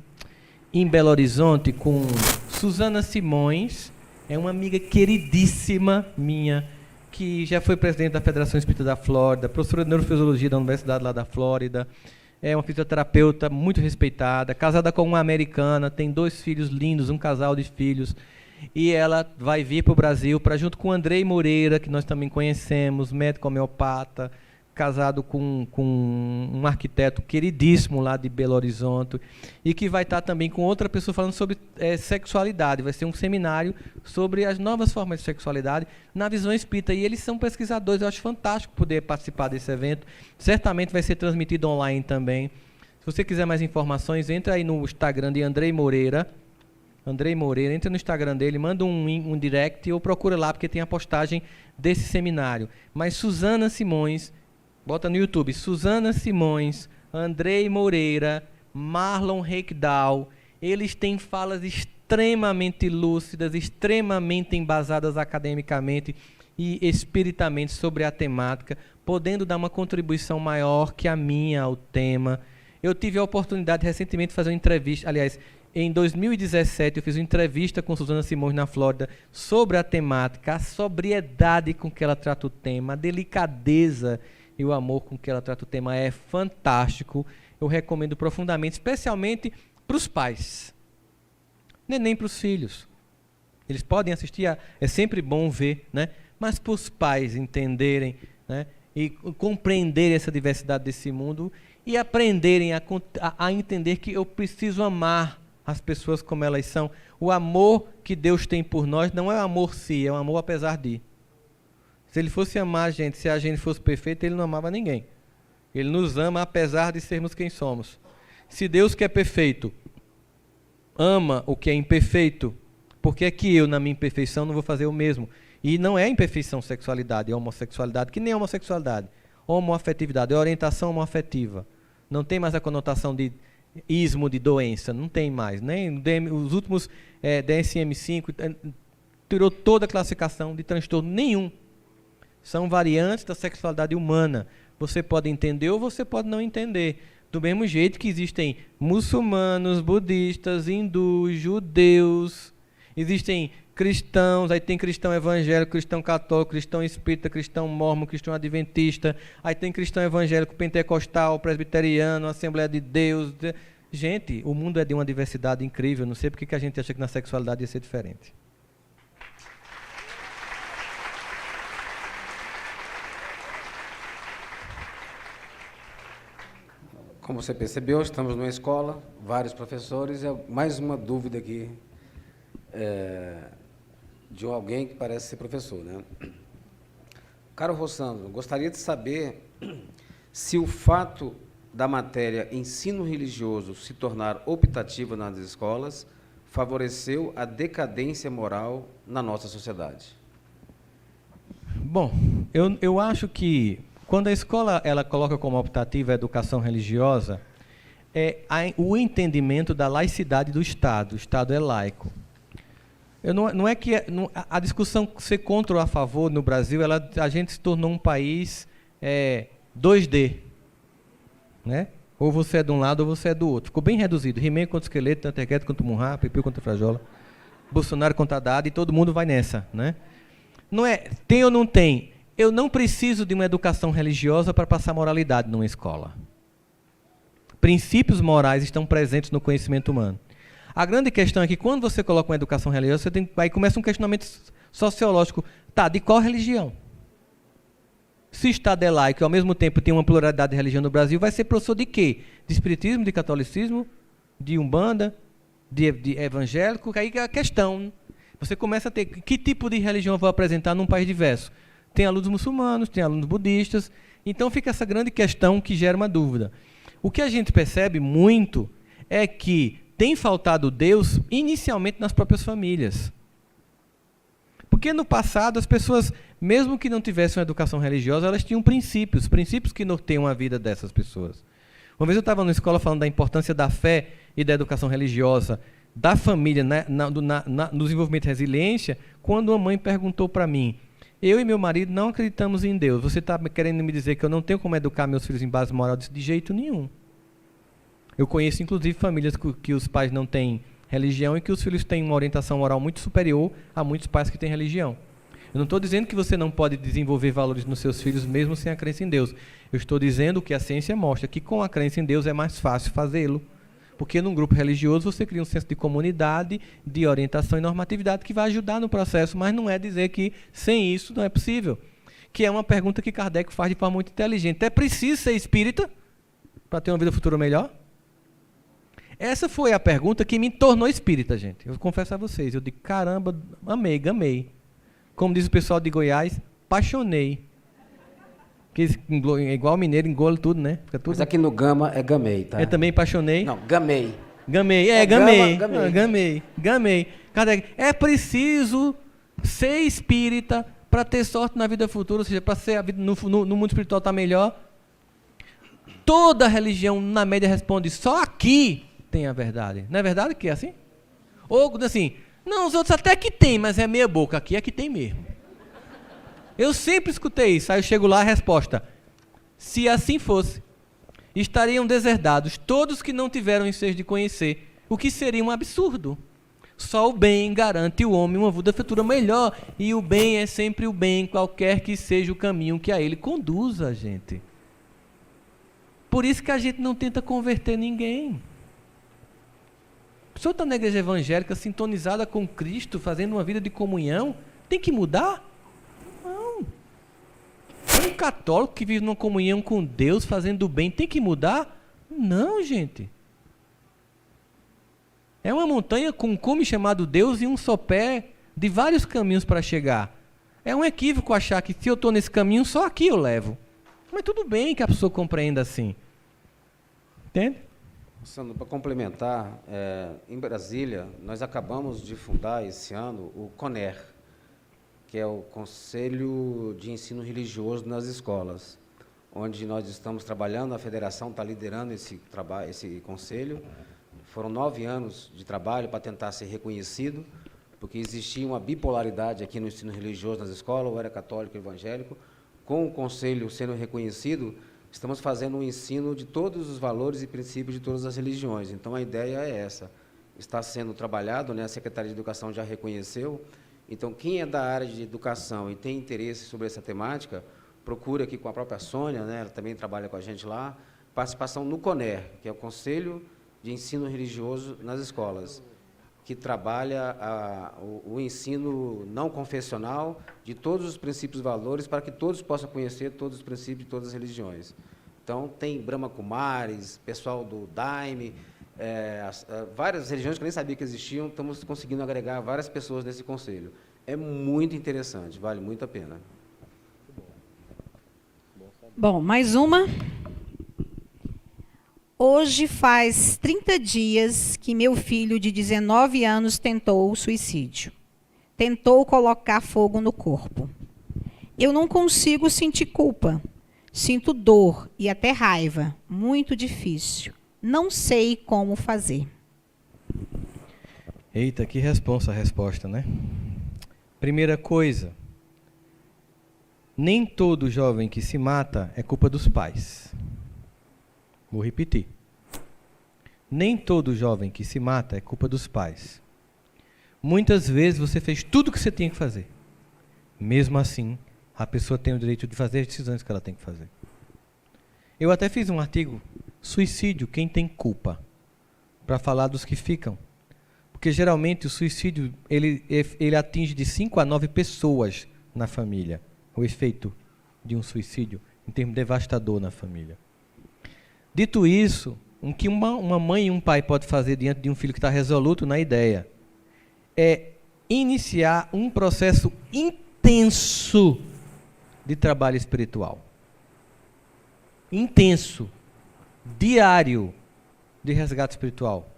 Belo Horizonte com Suzana Simões, é uma amiga queridíssima minha, que já foi presidente da Federação Espírita da Flórida, professora de Neurofisiologia da Universidade lá da Flórida, é uma fisioterapeuta muito respeitada, casada com uma americana, tem 2 filhos lindos, um casal de filhos.
e ela vai vir para o Brasil, junto com o Andrei Moreira, que nós também conhecemos, médico homeopata, casado com um arquiteto queridíssimo lá de Belo Horizonte, e que vai estar também com outra pessoa falando sobre sexualidade. Vai ser um seminário sobre as novas formas de sexualidade na visão espírita. E eles são pesquisadores, eu acho fantástico poder participar desse evento. Certamente vai ser transmitido online também. Se você quiser mais informações, entra aí no Instagram de Andrei Moreira. Andrei Moreira, entra no Instagram dele, manda um direct ou procura lá, porque tem a postagem desse seminário. Mas Suzana Simões, bota no YouTube, Suzana Simões, Andrei Moreira, Marlon Reikdal, eles têm falas extremamente lúcidas, extremamente embasadas academicamente e espiritamente sobre a temática, podendo dar uma contribuição maior que a minha ao tema. Eu tive a oportunidade recentemente de fazer uma entrevista, aliás, em 2017 eu fiz uma entrevista com Suzana Simões na Flórida sobre a temática, a sobriedade com que ela trata o tema, a delicadeza e o amor com que ela trata o tema é fantástico. Eu recomendo profundamente, especialmente para os pais, nem para os filhos. Eles podem assistir, é sempre bom ver, né? Mas para os pais entenderem, né? E compreenderem essa diversidade desse mundo e aprenderem a entender que eu preciso amar as pessoas como elas são. O amor que Deus tem por nós não é o amor si, é o amor apesar de. Se ele fosse amar a gente, se a gente fosse perfeito, ele não amava ninguém. Ele nos ama apesar de sermos quem somos. Se Deus que é perfeito ama o que é imperfeito, por que é que eu, na minha imperfeição, não vou fazer o mesmo? E não é imperfeição sexualidade, é homossexualidade, que nem é homossexualidade. Homoafetividade, é orientação homoafetiva. Não tem mais a conotação de ismo, de doença, não tem mais. Nem os últimos DSM-5 tirou toda a classificação de transtorno nenhum. São variantes da sexualidade humana. Você pode entender ou você pode não entender. Do mesmo jeito que existem muçulmanos, budistas, hindus, judeus, existem cristãos, aí tem cristão evangélico, cristão católico, cristão espírita, cristão mórmon, cristão adventista, aí tem cristão evangélico, pentecostal, presbiteriano, Assembleia de Deus. Gente, o mundo é de uma diversidade incrível. Não sei porque que a gente acha que na sexualidade ia ser diferente.
Como você percebeu, estamos numa escola, vários professores, e mais uma dúvida aqui de alguém que parece ser professor, né? Caro Rossandro, gostaria de saber se o fato da matéria ensino religioso se tornar optativa nas escolas favoreceu a decadência moral na nossa sociedade.
Bom, eu acho que quando a escola ela coloca como optativa a educação religiosa, o entendimento da laicidade do Estado. O Estado é laico. Não é que a discussão ser contra ou a favor no Brasil, a gente se tornou um país 2D. Né? Ou você é de um lado ou você é do outro. Ficou bem reduzido. He-Man contra o esqueleto, Tantequete contra o Munhá, Pipiu contra a Frajola, Bolsonaro contra Haddad, e todo mundo vai nessa. Né? Não é tem ou não tem. Eu não preciso de uma educação religiosa para passar moralidade numa escola. Princípios morais estão presentes no conhecimento humano. A grande questão é que quando você coloca uma educação religiosa, aí começa um questionamento sociológico. Tá, de qual religião? Se o Estado é laico e ao mesmo tempo tem uma pluralidade de religião no Brasil, vai ser professor de quê? De espiritismo, de catolicismo, de umbanda, de evangélico? Aí é a questão. Você começa a ter que tipo de religião eu vou apresentar num país diverso? Tem alunos muçulmanos, tem alunos budistas. Então fica essa grande questão que gera uma dúvida. O que a gente percebe muito é que tem faltado Deus inicialmente nas próprias famílias. Porque no passado as pessoas, mesmo que não tivessem uma educação religiosa, elas tinham princípios que norteiam a vida dessas pessoas. Uma vez eu estava na escola falando da importância da fé e da educação religiosa, da família, no desenvolvimento de resiliência, quando uma mãe perguntou para mim, eu e meu marido não acreditamos em Deus, você está querendo me dizer que eu não tenho como educar meus filhos em base moral? Eu disse, de jeito nenhum. Eu conheço, inclusive, famílias que os pais não têm religião e que os filhos têm uma orientação moral muito superior a muitos pais que têm religião. Eu não estou dizendo que você não pode desenvolver valores nos seus filhos mesmo sem a crença em Deus. Eu estou dizendo que a ciência mostra que com a crença em Deus é mais fácil fazê-lo, Porque num grupo religioso você cria um senso de comunidade, de orientação e normatividade que vai ajudar no processo, mas não é dizer que sem isso não é possível. Que é uma pergunta que Kardec faz de forma muito inteligente. É preciso ser espírita para ter uma vida futura melhor? Essa foi a pergunta que me tornou espírita, gente. Eu confesso a vocês, eu digo, caramba, amei, gamei. Como diz o pessoal de Goiás, apaixonei. Que igual mineiro, engole tudo, né? Fica tudo...
Mas aqui no Gama é gamei, tá?
Eu também apaixonei.
Não, gamei.
Gamei, gamei. Kardec, é preciso ser espírita para ter sorte na vida futura, ou seja, para ser a vida no mundo espiritual estar melhor. Toda religião, na média, responde, só aqui tem a verdade. Não é verdade que é assim? Ou assim, não, os outros até que tem, mas é meia boca, aqui é que tem mesmo. Eu sempre escutei isso, aí eu chego lá, a resposta, se assim fosse, estariam deserdados todos que não tiveram ensejo de conhecer, o que seria um absurdo. Só o bem garante ao homem uma vida futura melhor, e o bem é sempre o bem, qualquer que seja o caminho que a ele conduza a gente. Por isso que a gente não tenta converter ninguém. A pessoa está na igreja evangélica, sintonizada com Cristo, fazendo uma vida de comunhão, tem que mudar? Não. Um católico que vive numa comunhão com Deus, fazendo o bem, tem que mudar? Não, gente. É uma montanha com um cume chamado Deus e um só pé de vários caminhos para chegar. É um equívoco achar que se eu estou nesse caminho, só aqui eu levo. Mas tudo bem que a pessoa compreenda assim. Entende?
Sandro, para complementar, em Brasília, nós acabamos de fundar esse ano o CONER, que é o Conselho de Ensino Religioso nas Escolas, onde nós estamos trabalhando, a federação está liderando esse conselho. Foram 9 anos de trabalho para tentar ser reconhecido, porque existia uma bipolaridade aqui no ensino religioso nas escolas, ou era católico ou evangélico. Com o conselho sendo reconhecido, estamos fazendo um ensino de todos os valores e princípios de todas as religiões. Então, a ideia é essa. Está sendo trabalhado, né? A Secretaria de Educação já reconheceu. Então, quem é da área de educação e tem interesse sobre essa temática, procura aqui com a própria Sônia, né? Ela também trabalha com a gente lá, participação no CONER, que é o Conselho de Ensino Religioso nas Escolas, que trabalha o ensino não confessional de todos os princípios e valores para que todos possam conhecer todos os princípios de todas as religiões. Então, tem Brahma Kumaris, pessoal do Daime, várias religiões que eu nem sabia que existiam, estamos conseguindo agregar várias pessoas nesse conselho. É muito interessante, vale muito a pena.
Bom, mais uma. Hoje faz 30 dias que meu filho de 19 anos tentou o suicídio. Tentou colocar fogo no corpo. Eu não consigo sentir culpa. Sinto dor e até raiva. Muito difícil. Não sei como fazer.
Eita, que resposta, né? Primeira coisa. Nem todo jovem que se mata é culpa dos pais. Vou repetir. Nem todo jovem que se mata é culpa dos pais. Muitas vezes você fez tudo o que você tinha que fazer. Mesmo assim, a pessoa tem o direito de fazer as decisões que ela tem que fazer. Eu até fiz um artigo, suicídio, quem tem culpa? Para falar dos que ficam. Porque geralmente o suicídio, ele atinge de 5 a 9 pessoas na família. O efeito de um suicídio, em termos devastador na família. Dito isso, o que uma mãe e um pai podem fazer diante de um filho que está resoluto na ideia é iniciar um processo intenso de trabalho espiritual. Intenso, diário, de resgate espiritual.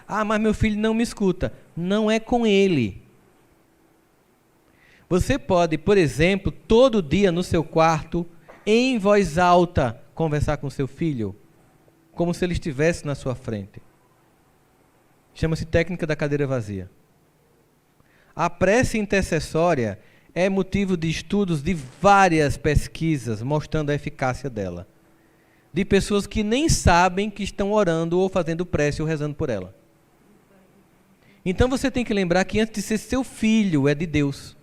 Ah, mas meu filho não me escuta. Não é com ele. Você pode, por exemplo, todo dia no seu quarto, em voz alta, conversar com seu filho, como se ele estivesse na sua frente. Chama-se técnica da cadeira vazia. A prece intercessória é motivo de estudos de várias pesquisas mostrando a eficácia dela. De pessoas que nem sabem que estão orando ou fazendo prece ou rezando por ela. Então você tem que lembrar que antes de ser seu filho, é de Deus.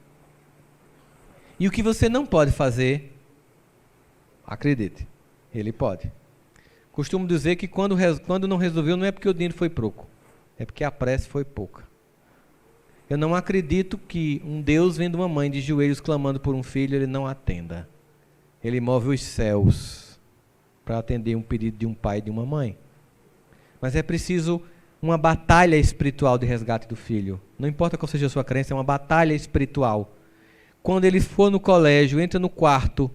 E o que você não pode fazer, acredite, ele pode. Costumo dizer que quando não resolveu, não é porque o dinheiro foi pouco, é porque a prece foi pouca. Eu não acredito que um Deus vendo uma mãe de joelhos clamando por um filho, ele não atenda. Ele move os céus para atender um pedido de um pai e de uma mãe. Mas é preciso uma batalha espiritual de resgate do filho. Não importa qual seja a sua crença, é uma batalha espiritual. Quando ele for no colégio, entra no quarto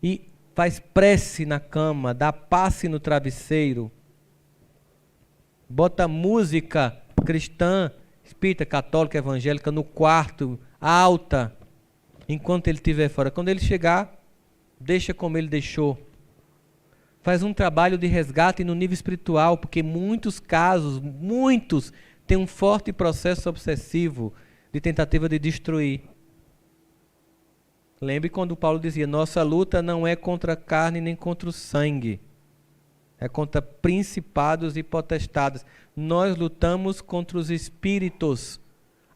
e faz prece na cama, dá passe no travesseiro, bota música cristã, espírita, católica, evangélica no quarto, alta, enquanto ele estiver fora. Quando ele chegar, deixa como ele deixou. Faz um trabalho de resgate no nível espiritual, porque muitos casos, têm um forte processo obsessivo de tentativa de destruir. Lembre quando Paulo dizia, nossa luta não é contra a carne nem contra o sangue, é contra principados e potestades. Nós lutamos contra os espíritos,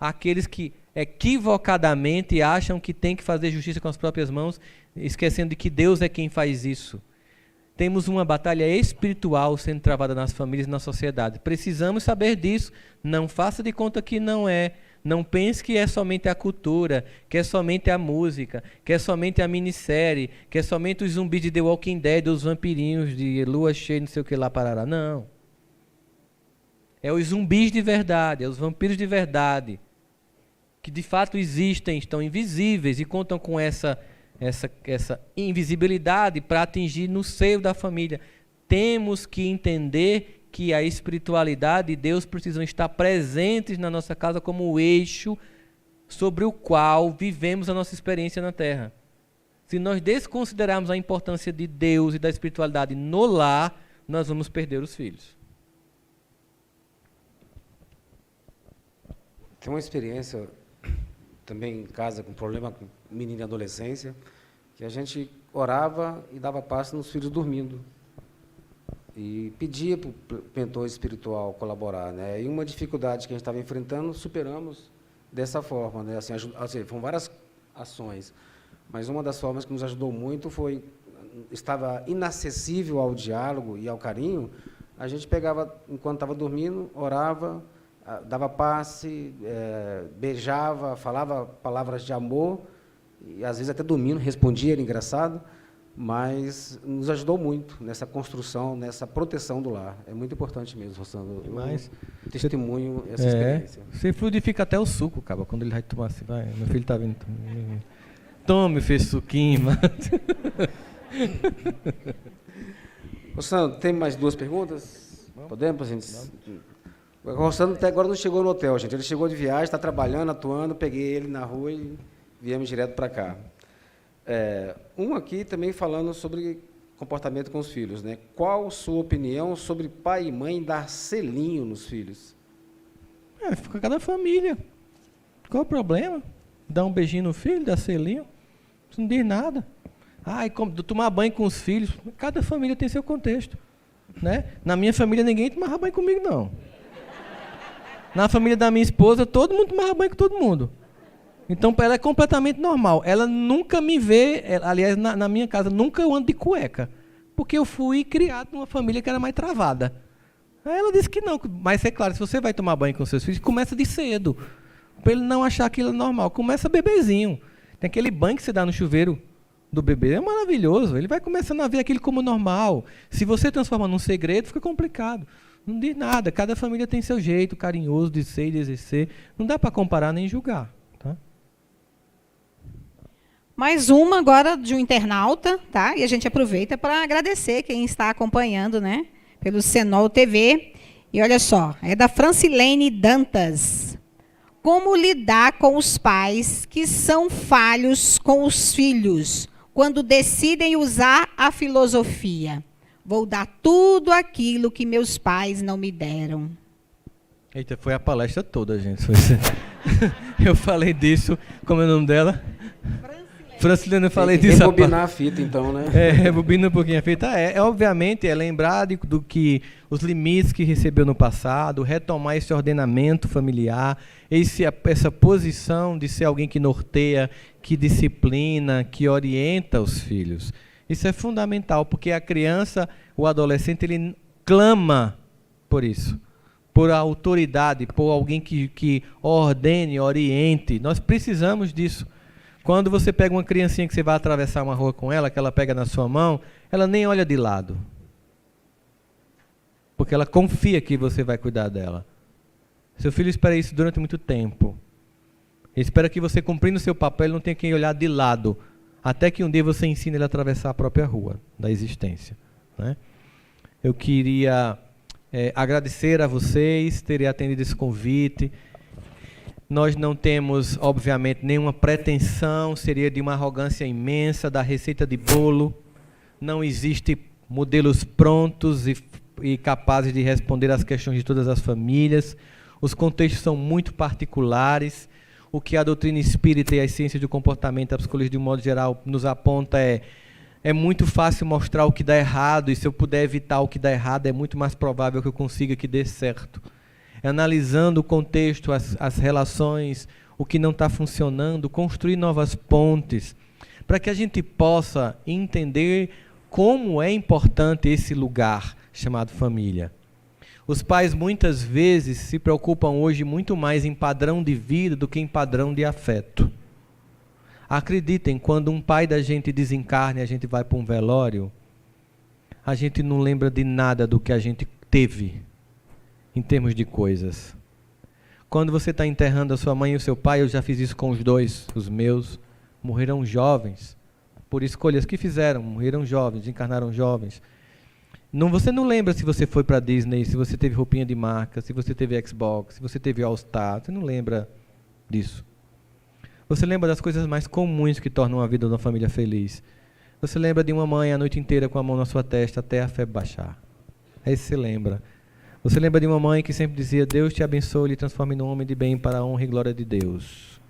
aqueles que equivocadamente acham que tem que fazer justiça com as próprias mãos, esquecendo de que Deus é quem faz isso. Temos uma batalha espiritual sendo travada nas famílias e na sociedade. Precisamos saber disso. Não faça de conta que não é. Não pense que é somente a cultura, que é somente a música, que é somente a minissérie, que é somente os zumbis de The Walking Dead, os vampirinhos de lua cheia, não sei o que lá, parará. Não. É os zumbis de verdade, é os vampiros de verdade, que de fato existem, estão invisíveis e contam com essa invisibilidade para atingir no seio da família. Temos que entender que a espiritualidade e Deus precisam estar presentes na nossa casa como o eixo sobre o qual vivemos a nossa experiência na Terra. Se nós desconsiderarmos a importância de Deus e da espiritualidade no lar, nós vamos perder os filhos.
Tem uma experiência também em casa com problema com menino e adolescência, que a gente orava e dava passe nos filhos dormindo. E pedia para o mentor espiritual colaborar, né? E uma dificuldade que a gente estava enfrentando, superamos dessa forma, né? Assim, foram várias ações, mas uma das formas que nos ajudou muito foi, estava inacessível ao diálogo e ao carinho, a gente pegava, enquanto estava dormindo, orava, dava passe, beijava, falava palavras de amor, e às vezes até dormindo, respondia, era engraçado, mas nos ajudou muito nessa construção, nessa proteção do lar. É muito importante mesmo, Rossandro.
Mas
testemunho essa experiência.
Você fluidifica até o suco, cara, quando ele vai tomar assim, vai, meu filho está vindo. Tome, fez suquinho.
Rossandro, tem mais duas perguntas? Podemos, gente? O Rossandro até agora não chegou no hotel, gente. Ele chegou de viagem, está trabalhando, atuando, peguei ele na rua e viemos direto para cá. Um aqui também falando sobre comportamento com os filhos, né? Qual sua opinião sobre pai e mãe dar selinho nos filhos?
Fica cada família. Qual o problema? Dar um beijinho no filho, dar selinho? Isso não diz nada. Tomar banho com os filhos, cada família tem seu contexto, né? Na minha família ninguém tomava banho comigo, não. Na família da minha esposa, todo mundo tomava banho com todo mundo. Então, ela é completamente normal. Ela nunca me vê, aliás, na minha casa, nunca eu ando de cueca, porque eu fui criado numa família que era mais travada. Aí ela disse que não, mas é claro, se você vai tomar banho com seus filhos, começa de cedo, para ele não achar aquilo normal. Começa bebezinho. Tem aquele banho que você dá no chuveiro do bebê, é maravilhoso. Ele vai começando a ver aquilo como normal. Se você transforma num segredo, fica complicado. Não diz nada, cada família tem seu jeito carinhoso de ser e de exercer. Não dá para comparar nem julgar. Tá?
Mais uma agora de um internauta, tá? E a gente aproveita para agradecer quem está acompanhando, né? Pelo Senol TV. E olha só, é da Francilene Dantas. Como lidar com os pais que são falhos com os filhos quando decidem usar a filosofia? Vou dar tudo aquilo que meus pais não me deram.
Eita, foi a palestra toda, gente. Eu falei disso, como é o nome dela? Francilene, eu falei disso.
Rebobinar a fita, então, né?
Rebobina um pouquinho a fita. Obviamente, lembrar do que os limites que recebeu no passado, retomar esse ordenamento familiar, essa posição de ser alguém que norteia, que disciplina, que orienta os filhos. Isso é fundamental, porque a criança, o adolescente, ele clama por isso, por autoridade, por alguém que ordene, oriente. Nós precisamos disso. Quando você pega uma criancinha que você vai atravessar uma rua com ela, que ela pega na sua mão, ela nem olha de lado. Porque ela confia que você vai cuidar dela. Seu filho espera isso durante muito tempo. Ele espera que você, cumprindo o seu papel, ele não tenha que olhar de lado. Até que um dia você ensine ele a atravessar a própria rua da existência, né? Eu queria agradecer a vocês terem atendido esse convite. Nós não temos, obviamente, nenhuma pretensão, seria de uma arrogância imensa, da receita de bolo. Não existe modelos prontos e capazes de responder às questões de todas as famílias. Os contextos são muito particulares. O que a doutrina espírita e as ciências do comportamento, a psicologia de um modo geral, nos aponta é muito fácil mostrar o que dá errado, e se eu puder evitar o que dá errado, é muito mais provável que eu consiga que dê certo. Analisando o contexto, as relações, o que não está funcionando, construir novas pontes, para que a gente possa entender como é importante esse lugar chamado família. Os pais muitas vezes se preocupam hoje muito mais em padrão de vida do que em padrão de afeto. Acreditem, quando um pai da gente desencarna e a gente vai para um velório, a gente não lembra de nada do que a gente teve em termos de coisas. Quando você está enterrando a sua mãe e o seu pai, eu já fiz isso com os dois, os meus, morreram jovens, por escolhas que fizeram, morreram jovens, encarnaram jovens. Você não lembra se você foi para a Disney, se você teve roupinha de marca, se você teve Xbox, se você teve All-Star, você não lembra disso. Você lembra das coisas mais comuns que tornam a vida de uma família feliz. Você lembra de uma mãe a noite inteira com a mão na sua testa até a febre baixar. É isso que você lembra. Você lembra de uma mãe que sempre dizia: Deus te abençoe e lhe transforme num homem de bem para a honra e glória de Deus.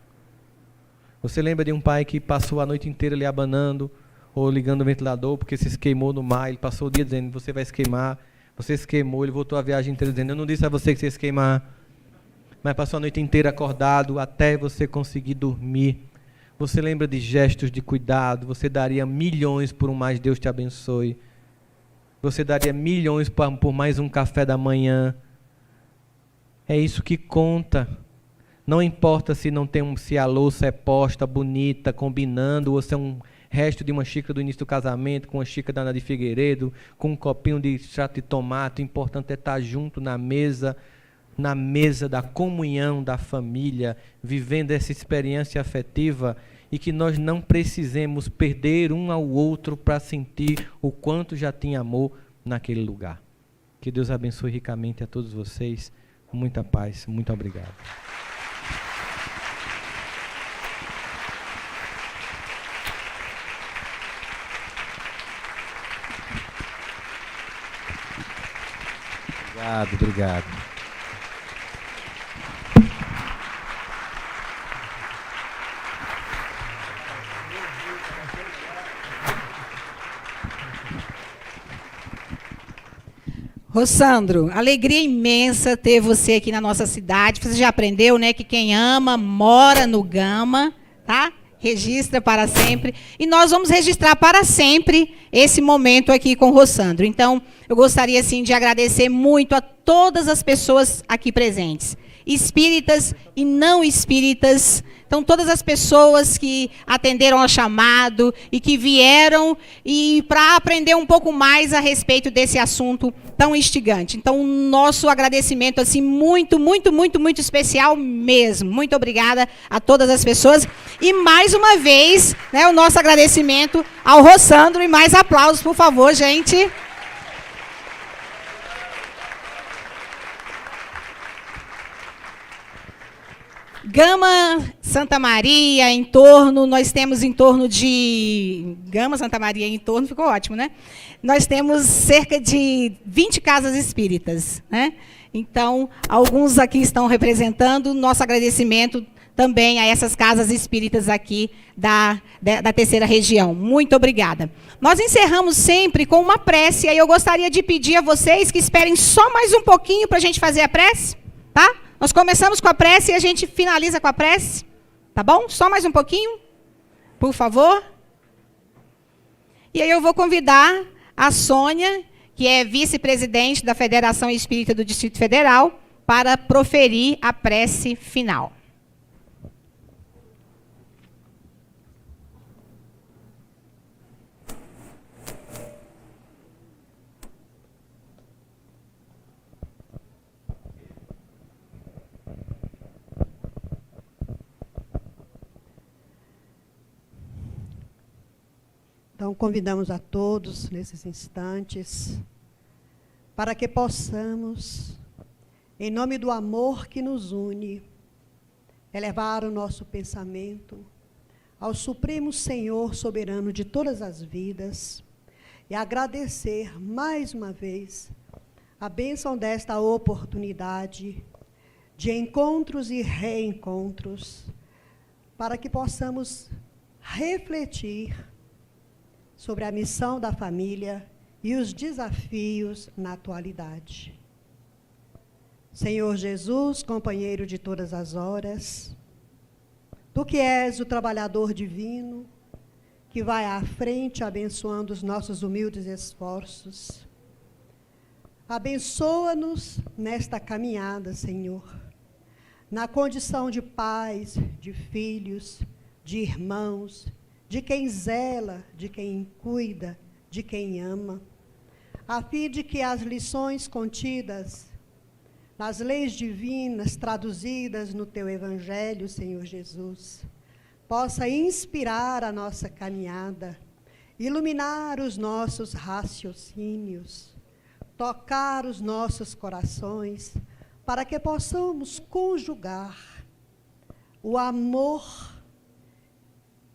Você lembra de um pai que passou a noite inteira lhe abanando, ou ligando o ventilador porque se queimou no mar, ele passou o dia dizendo: você vai se queimar, você se queimou, ele voltou a viagem inteira dizendo: eu não disse a você que você ia se queimar, mas passou a noite inteira acordado até você conseguir dormir. Você lembra de gestos de cuidado, você daria milhões por um mais Deus te abençoe, você daria milhões por mais um café da manhã. É isso que conta. Não importa se a louça é posta, bonita, combinando, ou se é um resto de uma xícara do início do casamento, com uma xícara da Ana de Figueiredo, com um copinho de extrato de tomate. O importante é estar junto na mesa da comunhão da família, vivendo essa experiência afetiva, e que nós não precisemos perder um ao outro para sentir o quanto já tinha amor naquele lugar. Que Deus abençoe ricamente a todos vocês. Muita paz. Muito obrigado. Obrigado.
Rossandro, alegria imensa ter você aqui na nossa cidade. Você já aprendeu, né, que quem ama mora no Gama, tá? Registra para sempre. E nós vamos registrar para sempre esse momento aqui com o Rossandro. Então, eu gostaria, assim, de agradecer muito a todas as pessoas aqui presentes, espíritas e não espíritas. Então, todas as pessoas que atenderam ao chamado e que vieram e para aprender um pouco mais a respeito desse assunto tão instigante. Então, o nosso agradecimento, assim, muito, muito, muito, muito especial mesmo. Muito obrigada a todas as pessoas. E, mais uma vez, né, o nosso agradecimento ao Rossandro. E mais aplausos, por favor, gente. Gama, Santa Maria, em torno, nós temos em torno de... Gama, Santa Maria, em torno, ficou ótimo, né? Nós temos cerca de 20 casas espíritas, né? Então, alguns aqui estão representando. Nosso agradecimento também a essas casas espíritas aqui da terceira região. Muito obrigada. Nós encerramos sempre com uma prece, e aí eu gostaria de pedir a vocês que esperem só mais um pouquinho para a gente fazer a prece, tá? Nós começamos com a prece e a gente finaliza com a prece, tá bom? Só mais um pouquinho, por favor. E aí eu vou convidar a Sônia, que é vice-presidente da Federação Espírita do Distrito Federal, para proferir a prece final.
Então, convidamos a todos, nesses instantes, para que possamos, em nome do amor que nos une, elevar o nosso pensamento ao Supremo Senhor soberano de todas as vidas e agradecer mais uma vez a bênção desta oportunidade de encontros e reencontros, para que possamos refletir sobre a missão da família e os desafios na atualidade. Senhor Jesus, companheiro de todas as horas, tu que és o trabalhador divino, que vai à frente abençoando os nossos humildes esforços, abençoa-nos nesta caminhada, Senhor, na condição de pais, de filhos, de irmãos, de quem zela, de quem cuida, de quem ama, a fim de que as lições contidas nas leis divinas, traduzidas no teu Evangelho, Senhor Jesus, possa inspirar a nossa caminhada, iluminar os nossos raciocínios, tocar os nossos corações, para que possamos conjugar o amor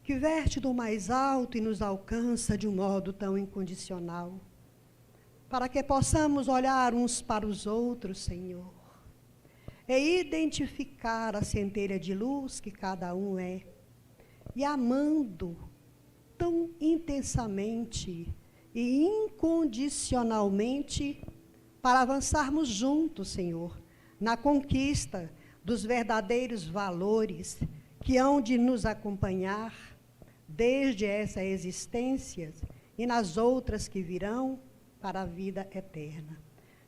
que verte do mais alto e nos alcança de um modo tão incondicional, para que possamos olhar uns para os outros, Senhor, e identificar a centelha de luz que cada um é, e amando tão intensamente e incondicionalmente, para avançarmos juntos, Senhor, na conquista dos verdadeiros valores que hão de nos acompanhar desde essa existência e nas outras que virão para a vida eterna.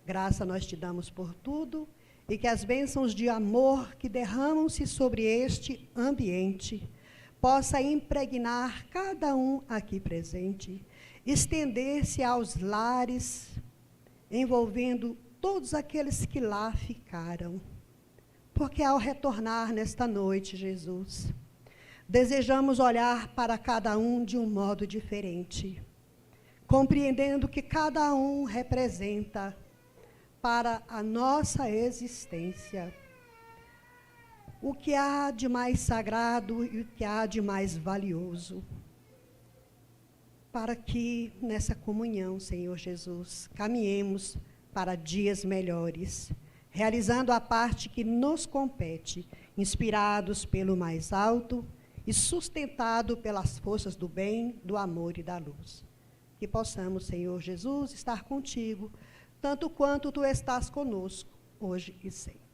Graça nós te damos por tudo, e que as bênçãos de amor que derramam-se sobre este ambiente possa impregnar cada um aqui presente, estender-se aos lares, envolvendo todos aqueles que lá ficaram. Porque ao retornar nesta noite, Jesus, desejamos olhar para cada um de um modo diferente, compreendendo que cada um representa para a nossa existência o que há de mais sagrado e o que há de mais valioso, para que nessa comunhão, Senhor Jesus, caminhemos para dias melhores, realizando a parte que nos compete, inspirados pelo mais alto e sustentado pelas forças do bem, do amor e da luz. Que possamos, Senhor Jesus, estar contigo, tanto quanto tu estás conosco, hoje e sempre.